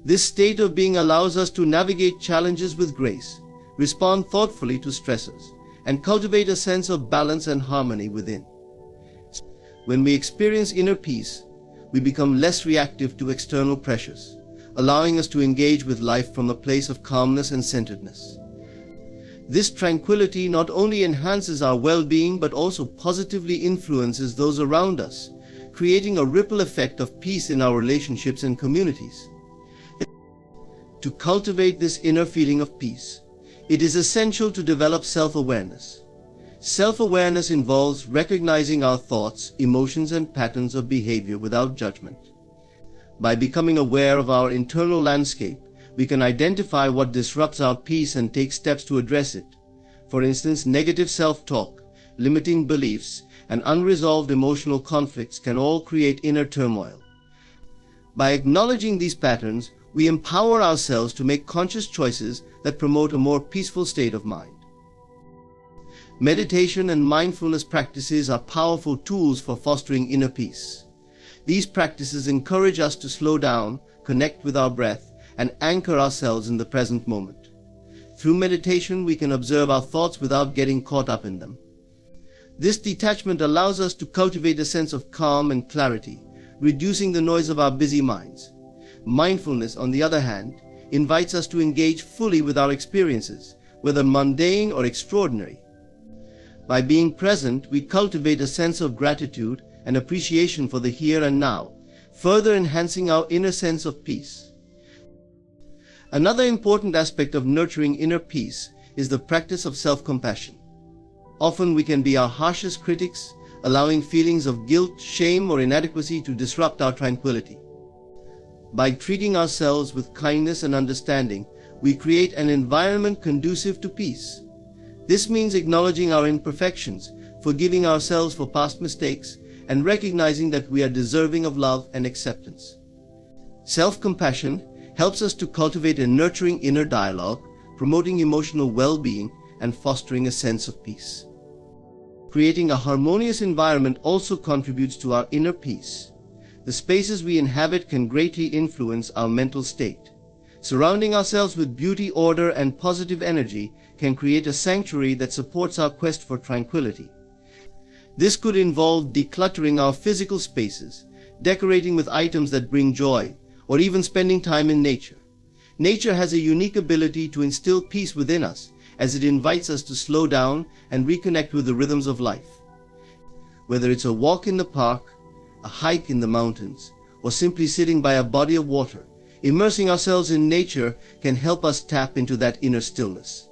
This state of being allows us to navigate challenges with grace, respond thoughtfully to stressors, and cultivate a sense of balance and harmony within. When we experience inner peace, we become less reactive to external pressures, allowing us to engage with life from a place of calmness and centeredness. This tranquility not only enhances our well-being but also positively influences those around us, creating a ripple effect of peace in our relationships and communities. To cultivate this inner feeling of peace, it is essential to develop self-awareness. Self-awareness involves recognizing our thoughts, emotions, and patterns of behavior without judgment. By becoming aware of our internal landscape, we can identify what disrupts our peace and take steps to address it. For instance, negative self-talk, limiting beliefs, and unresolved emotional conflicts can all create inner turmoil. By acknowledging these patterns, we empower ourselves to make conscious choices that promote a more peaceful state of mind. Meditation and mindfulness practices are powerful tools for fostering inner peace. These practices encourage us to slow down, connect with our breath, and anchor ourselves in the present moment. Through meditation, we can observe our thoughts without getting caught up in them. This detachment allows us to cultivate a sense of calm and clarity, reducing the noise of our busy minds. Mindfulness, on the other hand, invites us to engage fully with our experiences, whether mundane or extraordinary. By being present, we cultivate a sense of gratitude and appreciation for the here and now, further enhancing our inner sense of peace. Another important aspect of nurturing inner peace is the practice of self-compassion. Often we can be our harshest critics, allowing feelings of guilt, shame, or inadequacy to disrupt our tranquility. By treating ourselves with kindness and understanding, we create an environment conducive to peace. This means acknowledging our imperfections, forgiving ourselves for past mistakes, and recognizing that we are deserving of love and acceptance. Self-compassion helps us to cultivate a nurturing inner dialogue, promoting emotional well-being and fostering a sense of peace. Creating a harmonious environment also contributes to our inner peace. The spaces we inhabit can greatly influence our mental state. Surrounding ourselves with beauty, order, and positive energy can create a sanctuary that supports our quest for tranquility. This could involve decluttering our physical spaces, decorating with items that bring joy, or even spending time in nature. Nature has a unique ability to instill peace within us, as it invites us to slow down and reconnect with the rhythms of life. Whether it's a walk in the park, a hike in the mountains, or simply sitting by a body of water, immersing ourselves in nature can help us tap into that inner stillness.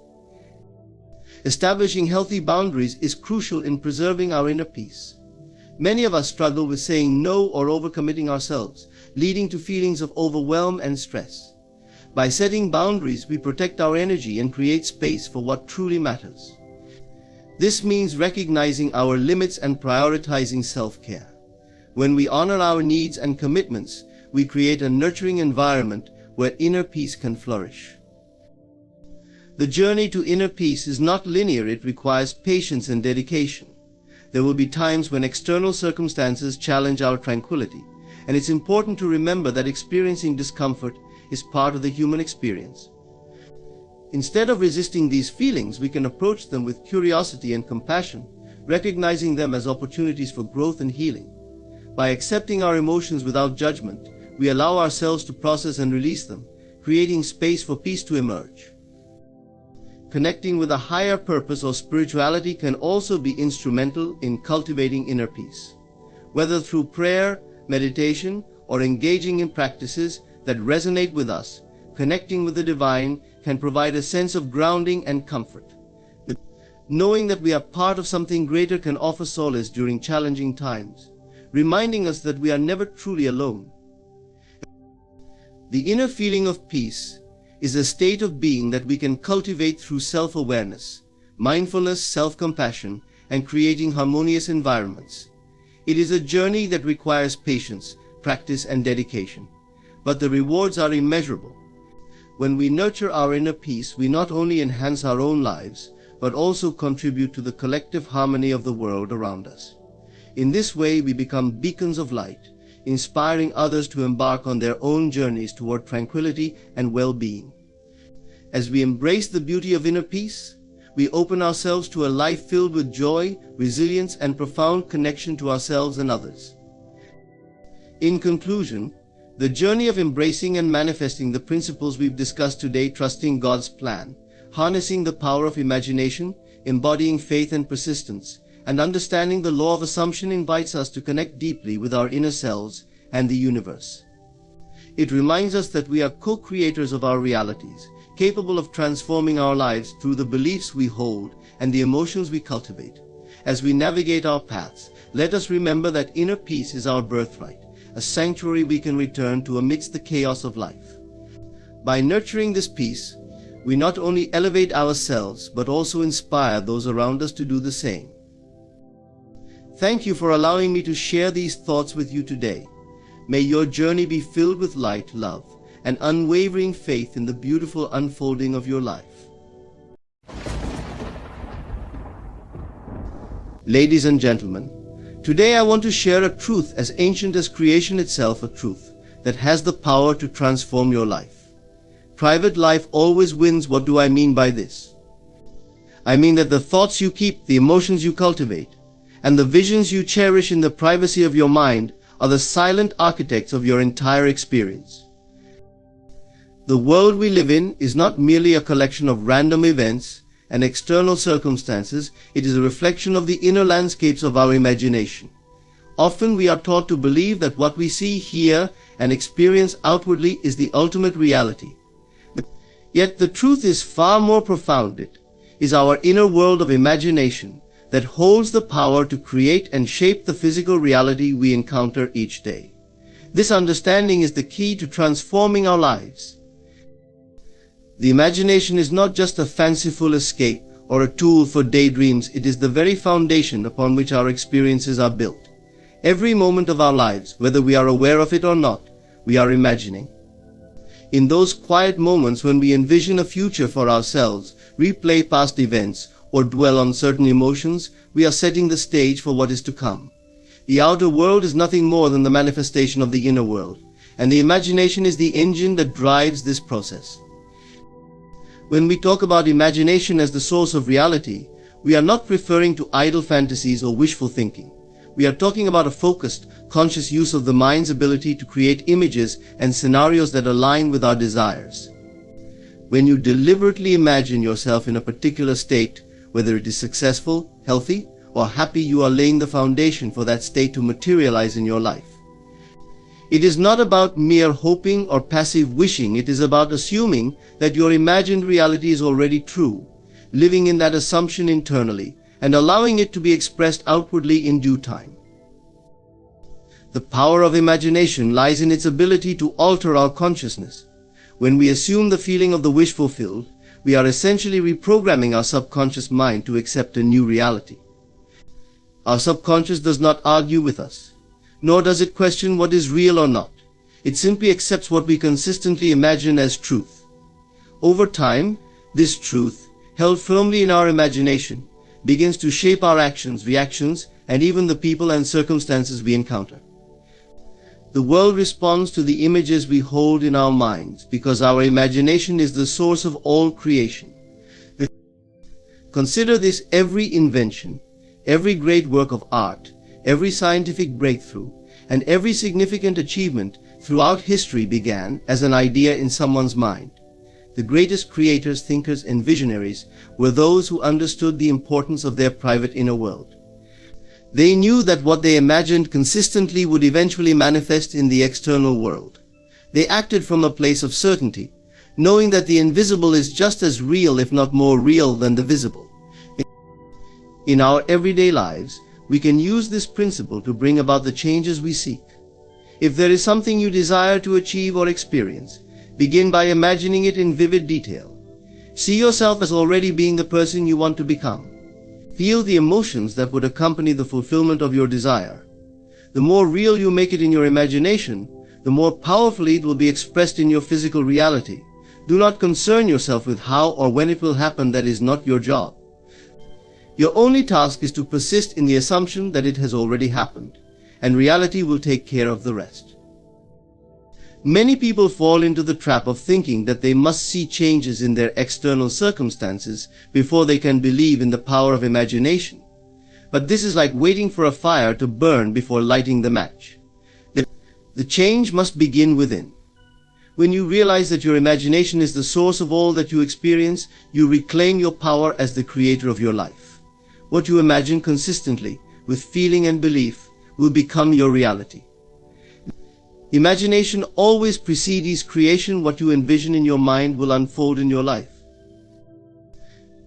Establishing healthy boundaries is crucial in preserving our inner peace. Many of us struggle with saying no or overcommitting ourselves, leading to feelings of overwhelm and stress. By setting boundaries, we protect our energy and create space for what truly matters. This means recognizing our limits and prioritizing self-care. When we honor our needs and commitments, we create a nurturing environment where inner peace can flourish. The journey to inner peace is not linear. It requires patience and dedication. There will be times when external circumstances challenge our tranquility, and it's important to remember that experiencing discomfort is part of the human experience. Instead of resisting these feelings, we can approach them with curiosity and compassion, recognizing them as opportunities for growth and healing. By accepting our emotions without judgment, we allow ourselves to process and release them, creating space for peace to emerge. Connecting with a higher purpose or spirituality can also be instrumental in cultivating inner peace. Whether through prayer, meditation, or engaging in practices that resonate with us, connecting with the divine can provide a sense of grounding and comfort. Knowing that we are part of something greater can offer solace during challenging times, reminding us that we are never truly alone. The inner feeling of peace is a state of being that we can cultivate through self-awareness, mindfulness, self-compassion, and creating harmonious environments. It is a journey that requires patience, practice, and dedication, but the rewards are immeasurable. When we nurture our inner peace, we not only enhance our own lives, but also contribute to the collective harmony of the world around us. In this way, we become beacons of light, inspiring others to embark on their own journeys toward tranquility and well-being. As we embrace the beauty of inner peace, we open ourselves to a life filled with joy, resilience, and profound connection to ourselves and others. In conclusion, the journey of embracing and manifesting the principles we've discussed today, trusting God's plan, harnessing the power of imagination, embodying faith and persistence, and understanding the law of assumption invites us to connect deeply with our inner selves and the universe. It reminds us that we are co-creators of our realities, capable of transforming our lives through the beliefs we hold and the emotions we cultivate. As we navigate our paths, let us remember that inner peace is our birthright, a sanctuary we can return to amidst the chaos of life. By nurturing this peace, we not only elevate ourselves, but also inspire those around us to do the same. Thank you for allowing me to share these thoughts with you today. May your journey be filled with light, love, and unwavering faith in the beautiful unfolding of your life. Ladies and gentlemen, today I want to share a truth as ancient as creation itself, a truth that has the power to transform your life. Private life always wins. What do I mean by this? I mean that the thoughts you keep, the emotions you cultivate, and the visions you cherish in the privacy of your mind are the silent architects of your entire experience. The world we live in is not merely a collection of random events and external circumstances. It is a reflection of the inner landscapes of our imagination. Often we are taught to believe that what we see, hear, and experience outwardly is the ultimate reality. Yet the truth is far more profound. It is our inner world of imagination that holds the power to create and shape the physical reality we encounter each day. This understanding is the key to transforming our lives. The imagination is not just a fanciful escape or a tool for daydreams. It is the very foundation upon which our experiences are built. Every moment of our lives, whether we are aware of it or not, we are imagining. In those quiet moments when we envision a future for ourselves, replay past events, or dwell on certain emotions, we are setting the stage for what is to come. The outer world is nothing more than the manifestation of the inner world, and the imagination is the engine that drives this process. When we talk about imagination as the source of reality, we are not referring to idle fantasies or wishful thinking. We are talking about a focused, conscious use of the mind's ability to create images and scenarios that align with our desires. When you deliberately imagine yourself in a particular state, whether it is successful, healthy, or happy, you are laying the foundation for that state to materialize in your life. It is not about mere hoping or passive wishing. It is about assuming that your imagined reality is already true, living in that assumption internally, and allowing it to be expressed outwardly in due time. The power of imagination lies in its ability to alter our consciousness. When we assume the feeling of the wish fulfilled, we are essentially reprogramming our subconscious mind to accept a new reality. Our subconscious does not argue with us, nor does it question what is real or not. It simply accepts what we consistently imagine as truth. Over time, this truth, held firmly in our imagination, begins to shape our actions, reactions, and even the people and circumstances we encounter. The world responds to the images we hold in our minds because our imagination is the source of all creation. Consider this: every invention, every great work of art, every scientific breakthrough, and every significant achievement throughout history began as an idea in someone's mind. The greatest creators, thinkers, and visionaries were those who understood the importance of their private inner world. They knew that what they imagined consistently would eventually manifest in the external world. They acted from a place of certainty, knowing that the invisible is just as real, if not more real, than the visible. In our everyday lives, we can use this principle to bring about the changes we seek. If there is something you desire to achieve or experience, begin by imagining it in vivid detail. See yourself as already being the person you want to become. Feel the emotions that would accompany the fulfillment of your desire. The more real you make it in your imagination, the more powerfully it will be expressed in your physical reality. Do not concern yourself with how or when it will happen. That is not your job. Your only task is to persist in the assumption that it has already happened, and reality will take care of the rest. Many people fall into the trap of thinking that they must see changes in their external circumstances before they can believe in the power of imagination. But this is like waiting for a fire to burn before lighting the match. The change must begin within. When you realize that your imagination is the source of all that you experience, you reclaim your power as the creator of your life. What you imagine consistently, with feeling and belief, will become your reality. Imagination always precedes creation. What you envision in your mind will unfold in your life.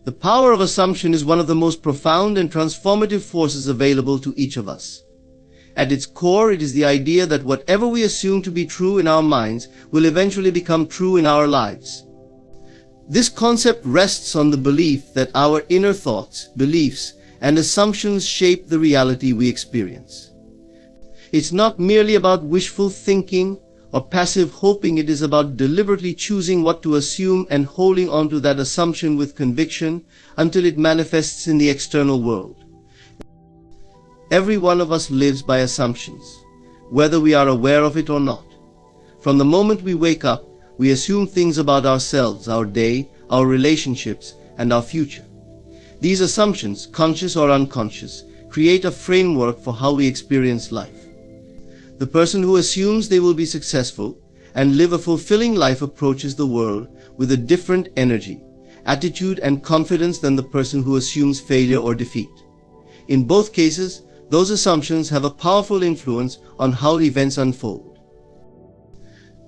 The power of assumption is one of the most profound and transformative forces available to each of us. At its core, it is the idea that whatever we assume to be true in our minds will eventually become true in our lives. This concept rests on the belief that our inner thoughts, beliefs, and assumptions shape the reality we experience. It's not merely about wishful thinking or passive hoping. It is about deliberately choosing what to assume and holding on to that assumption with conviction until it manifests in the external world. Every one of us lives by assumptions, whether we are aware of it or not. From the moment we wake up, we assume things about ourselves, our day, our relationships, and our future. These assumptions, conscious or unconscious, create a framework for how we experience life. The person who assumes they will be successful and live a fulfilling life approaches the world with a different energy, attitude, and confidence than the person who assumes failure or defeat. In both cases, those assumptions have a powerful influence on how events unfold.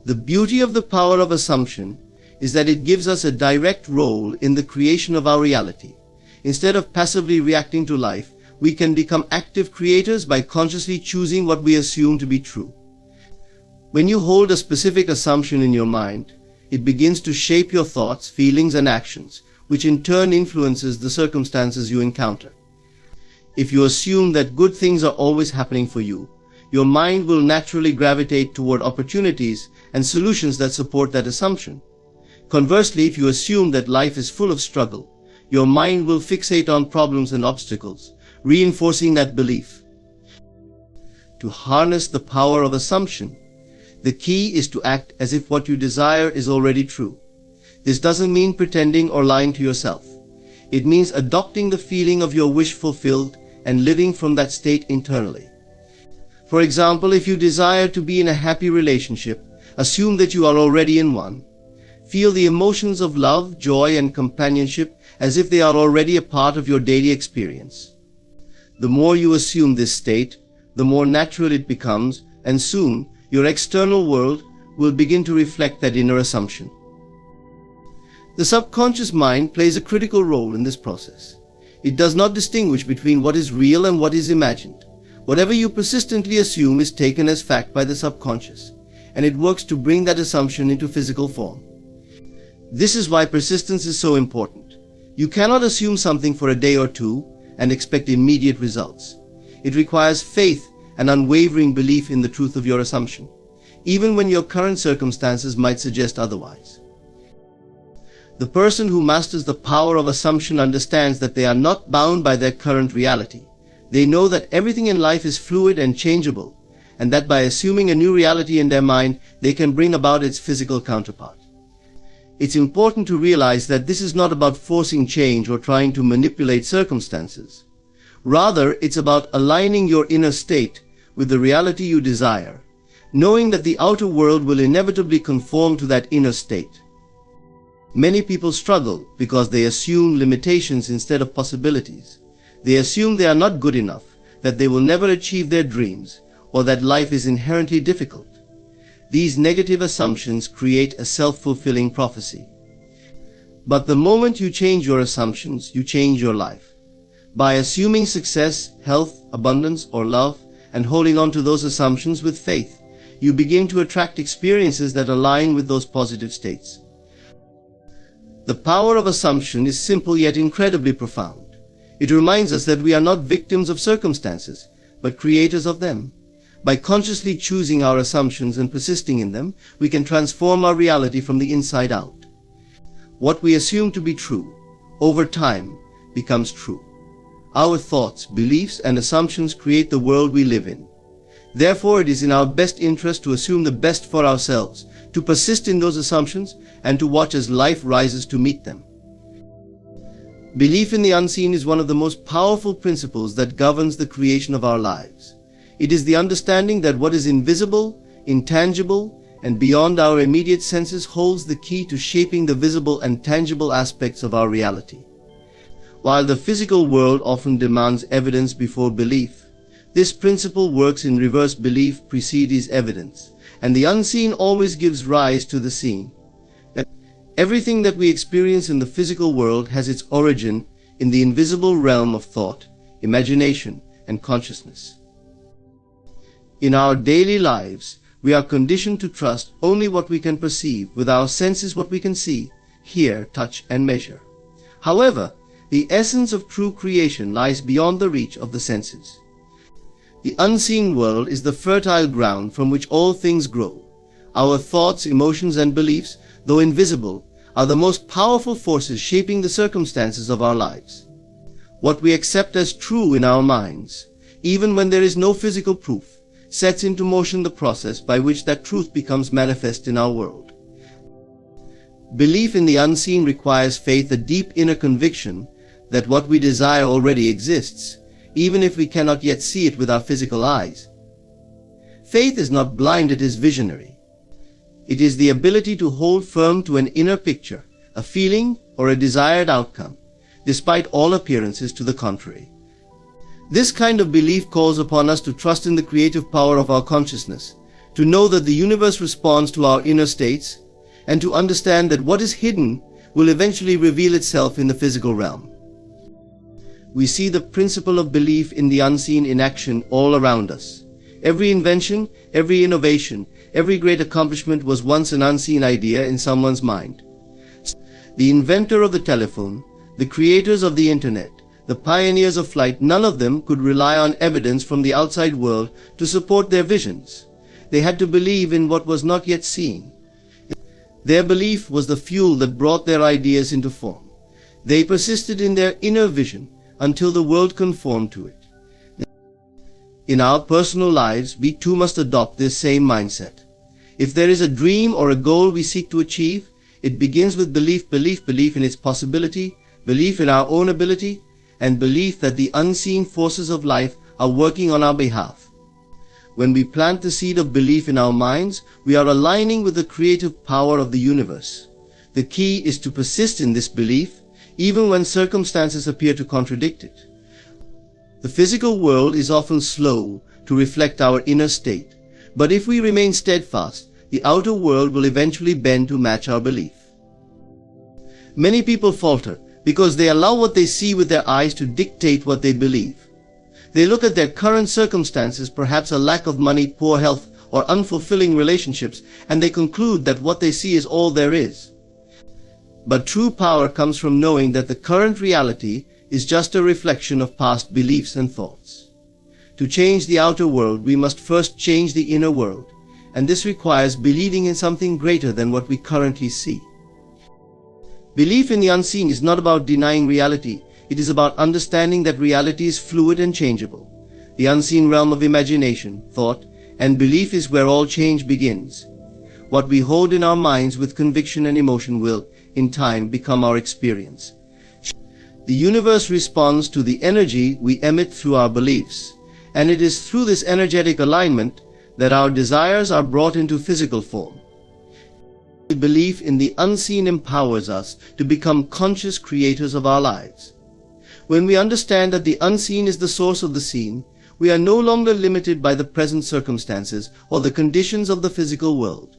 The beauty of the power of assumption is that it gives us a direct role in the creation of our reality. Instead of passively reacting to life, we can become active creators by consciously choosing what we assume to be true. When you hold a specific assumption in your mind, it begins to shape your thoughts, feelings, and actions, which in turn influences the circumstances you encounter. If you assume that good things are always happening for you, your mind will naturally gravitate toward opportunities and solutions that support that assumption. Conversely, if you assume that life is full of struggle, your mind will fixate on problems and obstacles, reinforcing that belief. To harness the power of assumption, the key is to act as if what you desire is already true. This doesn't mean pretending or lying to yourself. It means adopting the feeling of your wish fulfilled and living from that state internally. For example, if you desire to be in a happy relationship, assume that you are already in one. Feel the emotions of love, joy, and companionship as if they are already a part of your daily experience. The more you assume this state, the more natural it becomes, and soon your external world will begin to reflect that inner assumption. The subconscious mind plays a critical role in this process. It does not distinguish between what is real and what is imagined. Whatever you persistently assume is taken as fact by the subconscious, and it works to bring that assumption into physical form. This is why persistence is so important. You cannot assume something for a day or two and expect immediate results. It requires faith and unwavering belief in the truth of your assumption, even when your current circumstances might suggest otherwise. The person who masters the power of assumption understands that they are not bound by their current reality. They know that everything in life is fluid and changeable, and that by assuming a new reality in their mind, they can bring about its physical counterpart. It's important to realize that this is not about forcing change or trying to manipulate circumstances. Rather, it's about aligning your inner state with the reality you desire, knowing that the outer world will inevitably conform to that inner state. Many people struggle because they assume limitations instead of possibilities. They assume they are not good enough, that they will never achieve their dreams, or that life is inherently difficult. These negative assumptions create a self-fulfilling prophecy. But the moment you change your assumptions, you change your life. By assuming success, health, abundance, or love, and holding on to those assumptions with faith, you begin to attract experiences that align with those positive states. The power of assumption is simple yet incredibly profound. It reminds us that we are not victims of circumstances, but creators of them. By consciously choosing our assumptions and persisting in them, we can transform our reality from the inside out. What we assume to be true, over time, becomes true. Our thoughts, beliefs, and assumptions create the world we live in. Therefore, it is in our best interest to assume the best for ourselves, to persist in those assumptions, and to watch as life rises to meet them. Belief in the unseen is one of the most powerful principles that governs the creation of our lives. It is the understanding that what is invisible, intangible, and beyond our immediate senses holds the key to shaping the visible and tangible aspects of our reality. While the physical world often demands evidence before belief, this principle works in reverse. Belief precedes evidence, and the unseen always gives rise to the seen. Everything that we experience in the physical world has its origin in the invisible realm of thought, imagination, and consciousness. In our daily lives, we are conditioned to trust only what we can perceive, with our senses what we can see, hear, touch, and measure. However, the essence of true creation lies beyond the reach of the senses. The unseen world is the fertile ground from which all things grow. Our thoughts, emotions, and beliefs, though invisible, are the most powerful forces shaping the circumstances of our lives. What we accept as true in our minds, even when there is no physical proof, sets into motion the process by which that truth becomes manifest in our world. Belief in the unseen requires faith, a deep inner conviction that what we desire already exists, even if we cannot yet see it with our physical eyes. Faith is not blind, it is visionary. It is the ability to hold firm to an inner picture, a feeling, or a desired outcome, despite all appearances to the contrary. This kind of belief calls upon us to trust in the creative power of our consciousness, to know that the universe responds to our inner states, and to understand that what is hidden will eventually reveal itself in the physical realm. We see the principle of belief in the unseen in action all around us. Every invention, every innovation, every great accomplishment was once an unseen idea in someone's mind. The inventor of the telephone, the creators of the internet, the pioneers of flight, none of them could rely on evidence from the outside world to support their visions. They had to believe in what was not yet seen. Their belief was the fuel that brought their ideas into form. They persisted in their inner vision until the world conformed to it. In our personal lives, we too must adopt this same mindset. If there is a dream or a goal we seek to achieve, it begins with belief in its possibility, belief in our own ability, and belief that the unseen forces of life are working on our behalf. When we plant the seed of belief in our minds, we are aligning with the creative power of the universe. The key is to persist in this belief, even when circumstances appear to contradict it. The physical world is often slow to reflect our inner state, but if we remain steadfast, the outer world will eventually bend to match our belief. Many people falter because they allow what they see with their eyes to dictate what they believe. They look at their current circumstances, perhaps a lack of money, poor health, or unfulfilling relationships, and they conclude that what they see is all there is. But true power comes from knowing that the current reality is just a reflection of past beliefs and thoughts. To change the outer world, we must first change the inner world, and this requires believing in something greater than what we currently see. Belief in the unseen is not about denying reality, it is about understanding that reality is fluid and changeable. The unseen realm of imagination, thought, and belief is where all change begins. What we hold in our minds with conviction and emotion will, in time, become our experience. The universe responds to the energy we emit through our beliefs, and it is through this energetic alignment that our desires are brought into physical form. Belief in the unseen empowers us to become conscious creators of our lives. When we understand that the unseen is the source of the seen, we are no longer limited by the present circumstances or the conditions of the physical world.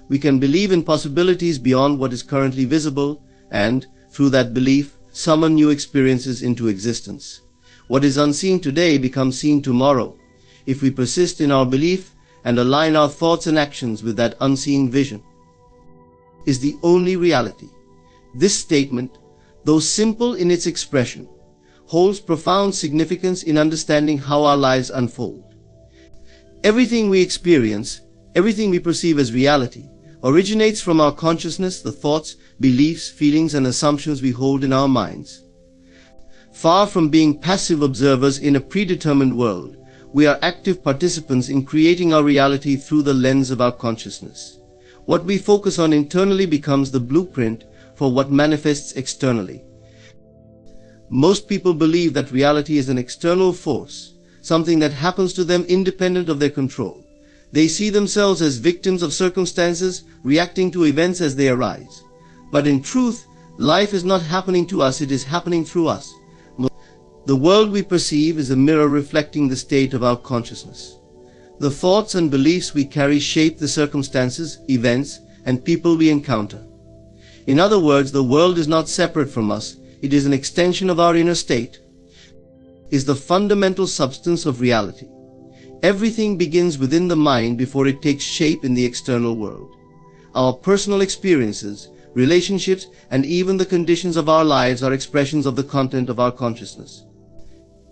We can believe in possibilities beyond what is currently visible and, through that belief, summon new experiences into existence. What is unseen today becomes seen tomorrow, if we persist in our belief and align our thoughts and actions with that unseen vision. Is the only reality. This statement, though simple in its expression, holds profound significance in understanding how our lives unfold. Everything we experience, everything we perceive as reality, originates from our consciousness, the thoughts, beliefs, feelings, and assumptions we hold in our minds. Far from being passive observers in a predetermined world, we are active participants in creating our reality through the lens of our consciousness. What we focus on internally becomes the blueprint for what manifests externally. Most people believe that reality is an external force, something that happens to them independent of their control. They see themselves as victims of circumstances, reacting to events as they arise. But in truth, life is not happening to us, it is happening through us. The world we perceive is a mirror reflecting the state of our consciousness. The thoughts and beliefs we carry shape the circumstances, events, and people we encounter. In other words, the world is not separate from us, it is an extension of our inner state. Is the fundamental substance of reality. Everything begins within the mind before it takes shape in the external world. Our personal experiences, relationships, and even the conditions of our lives are expressions of the content of our consciousness.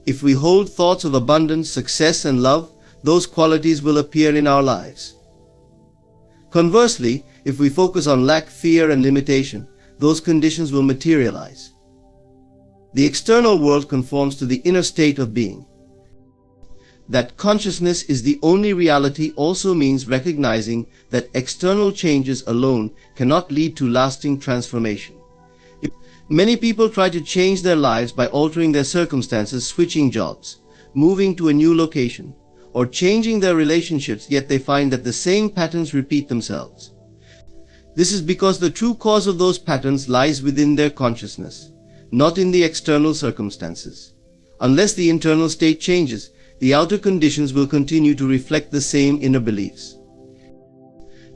If we hold thoughts of abundance, success, and love, those qualities will appear in our lives. Conversely, if we focus on lack, fear, and limitation, those conditions will materialize. The external world conforms to the inner state of being. That consciousness is the only reality also means recognizing that external changes alone cannot lead to lasting transformation. Many people try to change their lives by altering their circumstances, switching jobs, moving to a new location, or changing their relationships, yet they find that the same patterns repeat themselves. This is because the true cause of those patterns lies within their consciousness, not in the external circumstances. Unless the internal state changes, the outer conditions will continue to reflect the same inner beliefs.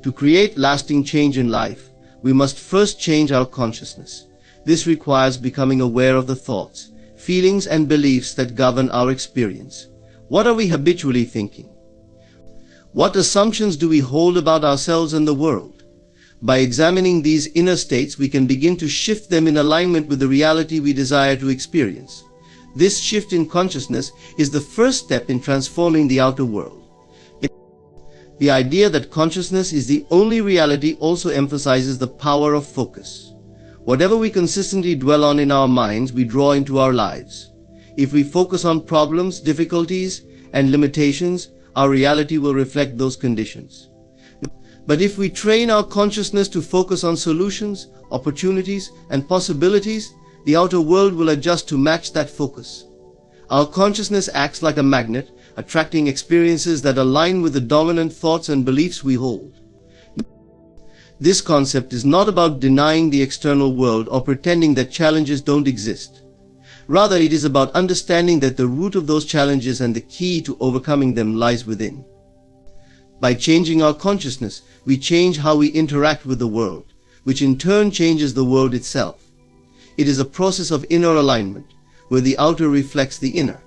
To create lasting change in life, we must first change our consciousness. This requires becoming aware of the thoughts, feelings, and beliefs that govern our experience. What are we habitually thinking? What assumptions do we hold about ourselves and the world? By examining these inner states, we can begin to shift them in alignment with the reality we desire to experience. This shift in consciousness is the first step in transforming the outer world. The idea that consciousness is the only reality also emphasizes the power of focus. Whatever we consistently dwell on in our minds, we draw into our lives. If we focus on problems, difficulties, and limitations, our reality will reflect those conditions. But if we train our consciousness to focus on solutions, opportunities, and possibilities, the outer world will adjust to match that focus. Our consciousness acts like a magnet, attracting experiences that align with the dominant thoughts and beliefs we hold. This concept is not about denying the external world or pretending that challenges don't exist. Rather, it is about understanding that the root of those challenges and the key to overcoming them lies within. By changing our consciousness, we change how we interact with the world, which in turn changes the world itself. It is a process of inner alignment, where the outer reflects the inner.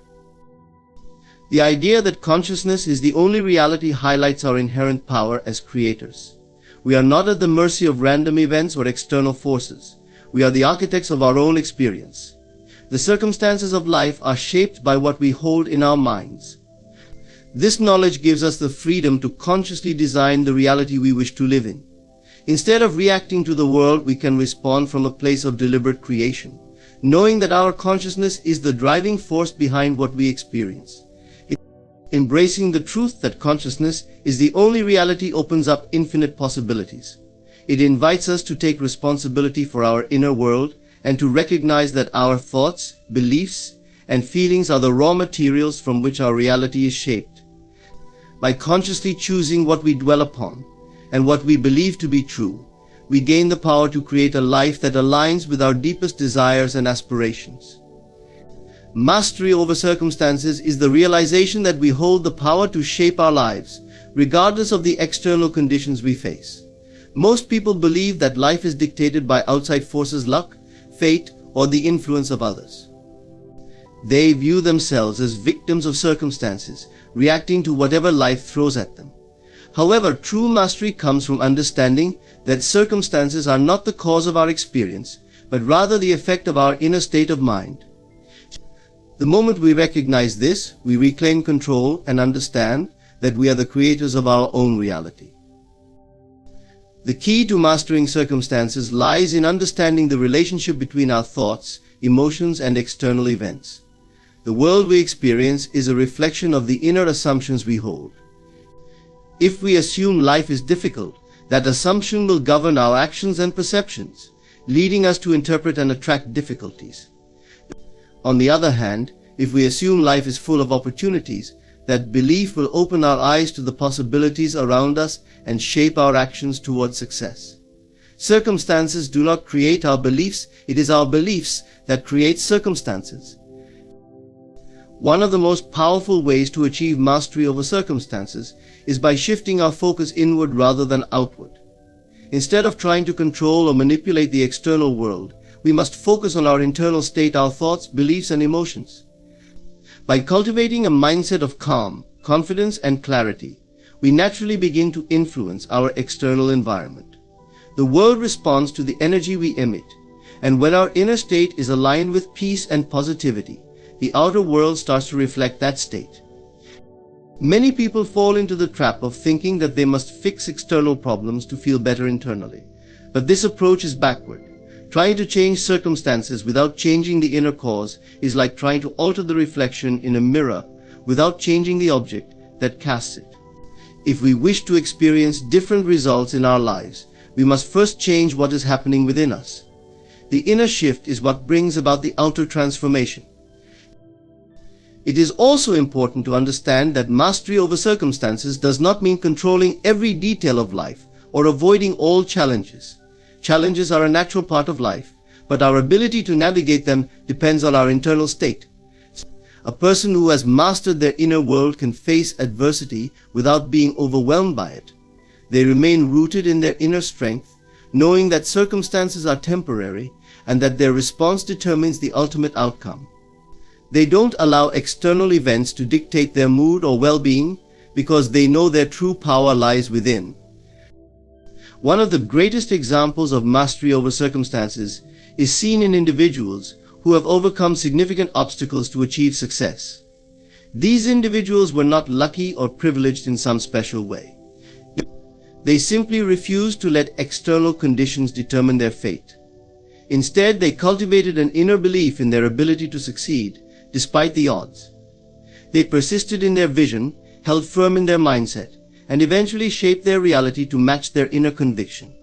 The idea that consciousness is the only reality highlights our inherent power as creators. We are not at the mercy of random events or external forces. We are the architects of our own experience. The circumstances of life are shaped by what we hold in our minds. This knowledge gives us the freedom to consciously design the reality we wish to live in. Instead of reacting to the world, we can respond from a place of deliberate creation, knowing that our consciousness is the driving force behind what we experience. Embracing the truth that consciousness is the only reality opens up infinite possibilities. It invites us to take responsibility for our inner world and to recognize that our thoughts, beliefs, and feelings are the raw materials from which our reality is shaped. By consciously choosing what we dwell upon and what we believe to be true, we gain the power to create a life that aligns with our deepest desires and aspirations. Mastery over circumstances is the realization that we hold the power to shape our lives, regardless of the external conditions we face. Most people believe that life is dictated by outside forces, luck, fate, or the influence of others. They view themselves as victims of circumstances, reacting to whatever life throws at them. However, true mastery comes from understanding that circumstances are not the cause of our experience, but rather the effect of our inner state of mind. The moment we recognize this, we reclaim control and understand that we are the creators of our own reality. The key to mastering circumstances lies in understanding the relationship between our thoughts, emotions, and external events. The world we experience is a reflection of the inner assumptions we hold. If we assume life is difficult, that assumption will govern our actions and perceptions, leading us to interpret and attract difficulties. On the other hand, if we assume life is full of opportunities, that belief will open our eyes to the possibilities around us and shape our actions towards success. Circumstances do not create our beliefs, it is our beliefs that create circumstances. One of the most powerful ways to achieve mastery over circumstances is by shifting our focus inward rather than outward. Instead of trying to control or manipulate the external world, we must focus on our internal state, our thoughts, beliefs, and emotions. By cultivating a mindset of calm, confidence, and clarity, we naturally begin to influence our external environment. The world responds to the energy we emit, and when our inner state is aligned with peace and positivity, the outer world starts to reflect that state. Many people fall into the trap of thinking that they must fix external problems to feel better internally, but this approach is backward. Trying to change circumstances without changing the inner cause is like trying to alter the reflection in a mirror without changing the object that casts it. If we wish to experience different results in our lives, we must first change what is happening within us. The inner shift is what brings about the outer transformation. It is also important to understand that mastery over circumstances does not mean controlling every detail of life or avoiding all challenges. Challenges are a natural part of life, but our ability to navigate them depends on our internal state. A person who has mastered their inner world can face adversity without being overwhelmed by it. They remain rooted in their inner strength, knowing that circumstances are temporary and that their response determines the ultimate outcome. They don't allow external events to dictate their mood or well-being because they know their true power lies within. One of the greatest examples of mastery over circumstances is seen in individuals who have overcome significant obstacles to achieve success. These individuals were not lucky or privileged in some special way. They simply refused to let external conditions determine their fate. Instead, they cultivated an inner belief in their ability to succeed, despite the odds. They persisted in their vision, held firm in their mindset, and eventually shaped their reality to match their inner conviction.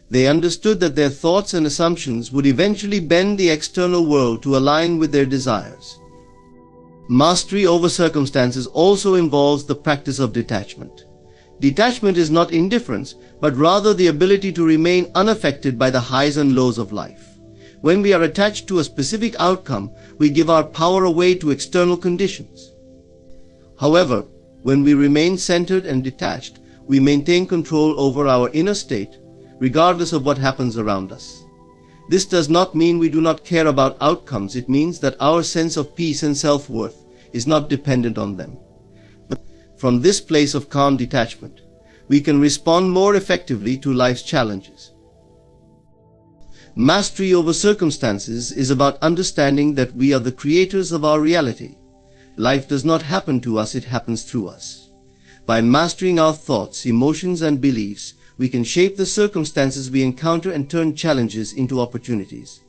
They understood that their thoughts and assumptions would eventually bend the external world to align with their desires. Mastery over circumstances also involves the practice of detachment. Detachment is not indifference, but rather the ability to remain unaffected by the highs and lows of life. When we are attached to a specific outcome, we give our power away to external conditions. However, when we remain centered and detached, we maintain control over our inner state, regardless of what happens around us. This does not mean we do not care about outcomes. It means that our sense of peace and self-worth is not dependent on them. But from this place of calm detachment, we can respond more effectively to life's challenges. Mastery over circumstances is about understanding that we are the creators of our reality. Life does not happen to us, it happens through us. By mastering our thoughts, emotions, and beliefs, we can shape the circumstances we encounter and turn challenges into opportunities.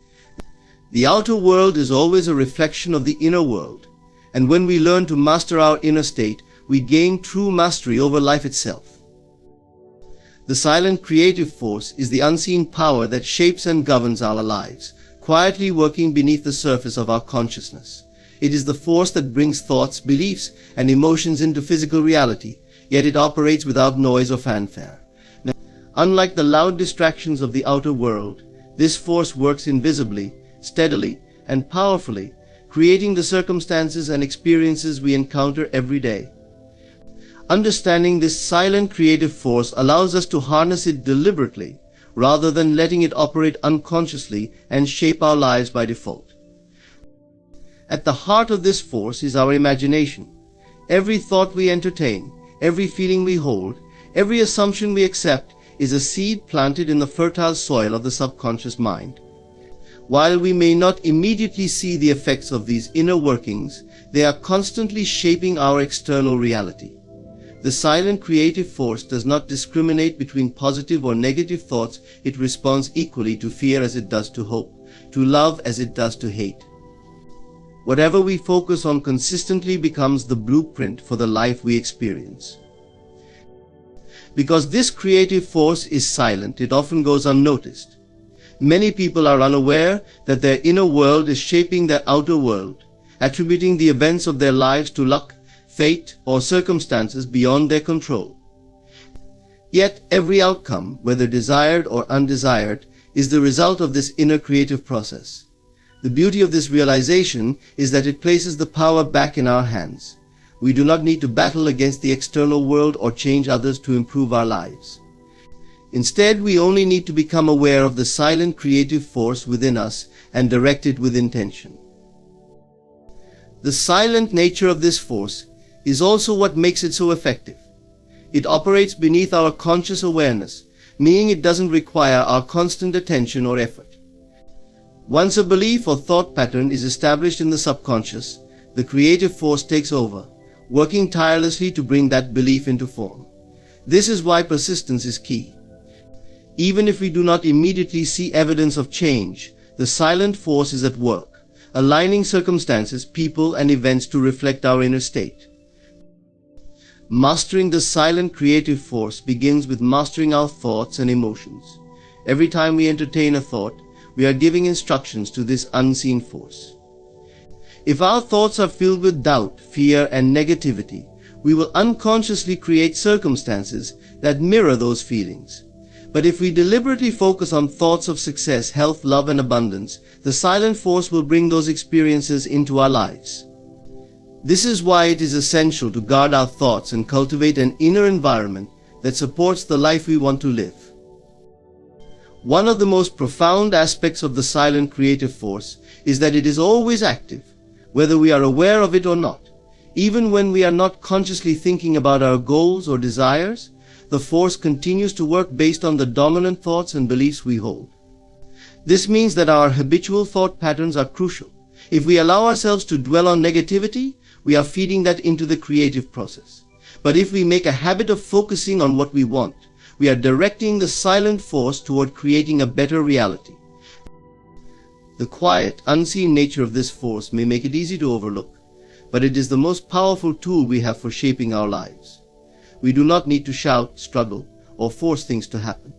The outer world is always a reflection of the inner world, and when we learn to master our inner state, we gain true mastery over life itself. The silent creative force is the unseen power that shapes and governs our lives, quietly working beneath the surface of our consciousness. It is the force that brings thoughts, beliefs, and emotions into physical reality, yet it operates without noise or fanfare. Now, unlike the loud distractions of the outer world, this force works invisibly, steadily, and powerfully, creating the circumstances and experiences we encounter every day. Understanding this silent creative force allows us to harness it deliberately, rather than letting it operate unconsciously and shape our lives by default. At the heart of this force is our imagination. Every thought we entertain, every feeling we hold, every assumption we accept is a seed planted in the fertile soil of the subconscious mind. While we may not immediately see the effects of these inner workings, they are constantly shaping our external reality. The silent creative force does not discriminate between positive or negative thoughts. It responds equally to fear as it does to hope, to love as it does to hate. Whatever we focus on consistently becomes the blueprint for the life we experience. Because this creative force is silent, it often goes unnoticed. Many people are unaware that their inner world is shaping their outer world, attributing the events of their lives to luck, fate, or circumstances beyond their control. Yet every outcome, whether desired or undesired, is the result of this inner creative process. The beauty of this realization is that it places the power back in our hands. We do not need to battle against the external world or change others to improve our lives. Instead, we only need to become aware of the silent creative force within us and direct it with intention. The silent nature of this force is also what makes it so effective. It operates beneath our conscious awareness, meaning it doesn't require our constant attention or effort. Once a belief or thought pattern is established in the subconscious, the creative force takes over, working tirelessly to bring that belief into form. This is why persistence is key. Even if we do not immediately see evidence of change, the silent force is at work, aligning circumstances, people, and events to reflect our inner state. Mastering the silent creative force begins with mastering our thoughts and emotions. Every time we entertain a thought, we are giving instructions to this unseen force. If our thoughts are filled with doubt, fear, and negativity, we will unconsciously create circumstances that mirror those feelings. But if we deliberately focus on thoughts of success, health, love, and abundance, the silent force will bring those experiences into our lives. This is why it is essential to guard our thoughts and cultivate an inner environment that supports the life we want to live. One of the most profound aspects of the silent creative force is that it is always active, whether we are aware of it or not. Even when we are not consciously thinking about our goals or desires, the force continues to work based on the dominant thoughts and beliefs we hold. This means that our habitual thought patterns are crucial. If we allow ourselves to dwell on negativity, we are feeding that into the creative process. But if we make a habit of focusing on what we want, we are directing the silent force toward creating a better reality. The quiet, unseen nature of this force may make it easy to overlook, but it is the most powerful tool we have for shaping our lives. We do not need to shout, struggle, or force things to happen.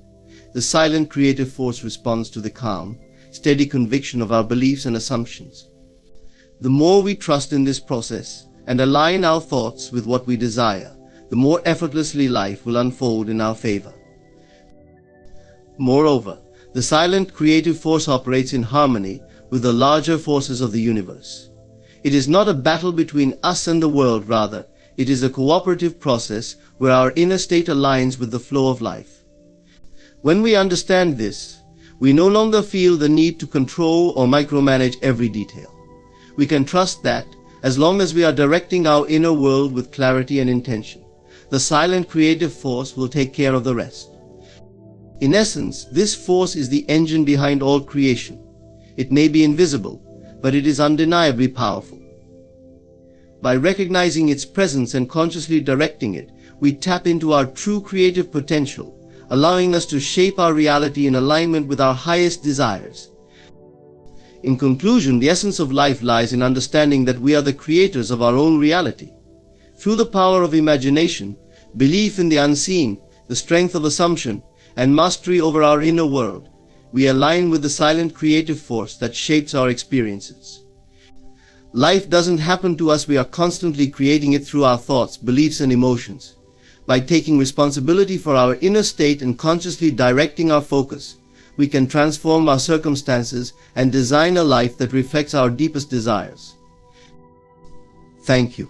The silent creative force responds to the calm, steady conviction of our beliefs and assumptions. The more we trust in this process and align our thoughts with what we desire, the more effortlessly life will unfold in our favor. Moreover, the silent creative force operates in harmony with the larger forces of the universe. It is not a battle between us and the world, rather, it is a cooperative process where our inner state aligns with the flow of life. When we understand this, we no longer feel the need to control or micromanage every detail. We can trust that, as long as we are directing our inner world with clarity and intention, The silent creative force will take care of the rest. In essence, this force is the engine behind all creation. It may be invisible, but it is undeniably powerful. By recognizing its presence and consciously directing it, we tap into our true creative potential, allowing us to shape our reality in alignment with our highest desires. In conclusion, the essence of life lies in understanding that we are the creators of our own reality. Through the power of imagination, belief in the unseen, the strength of assumption, and mastery over our inner world, we align with the silent creative force that shapes our experiences. Life doesn't happen to us, we are constantly creating it through our thoughts, beliefs, and emotions. By taking responsibility for our inner state and consciously directing our focus, we can transform our circumstances and design a life that reflects our deepest desires. Thank you.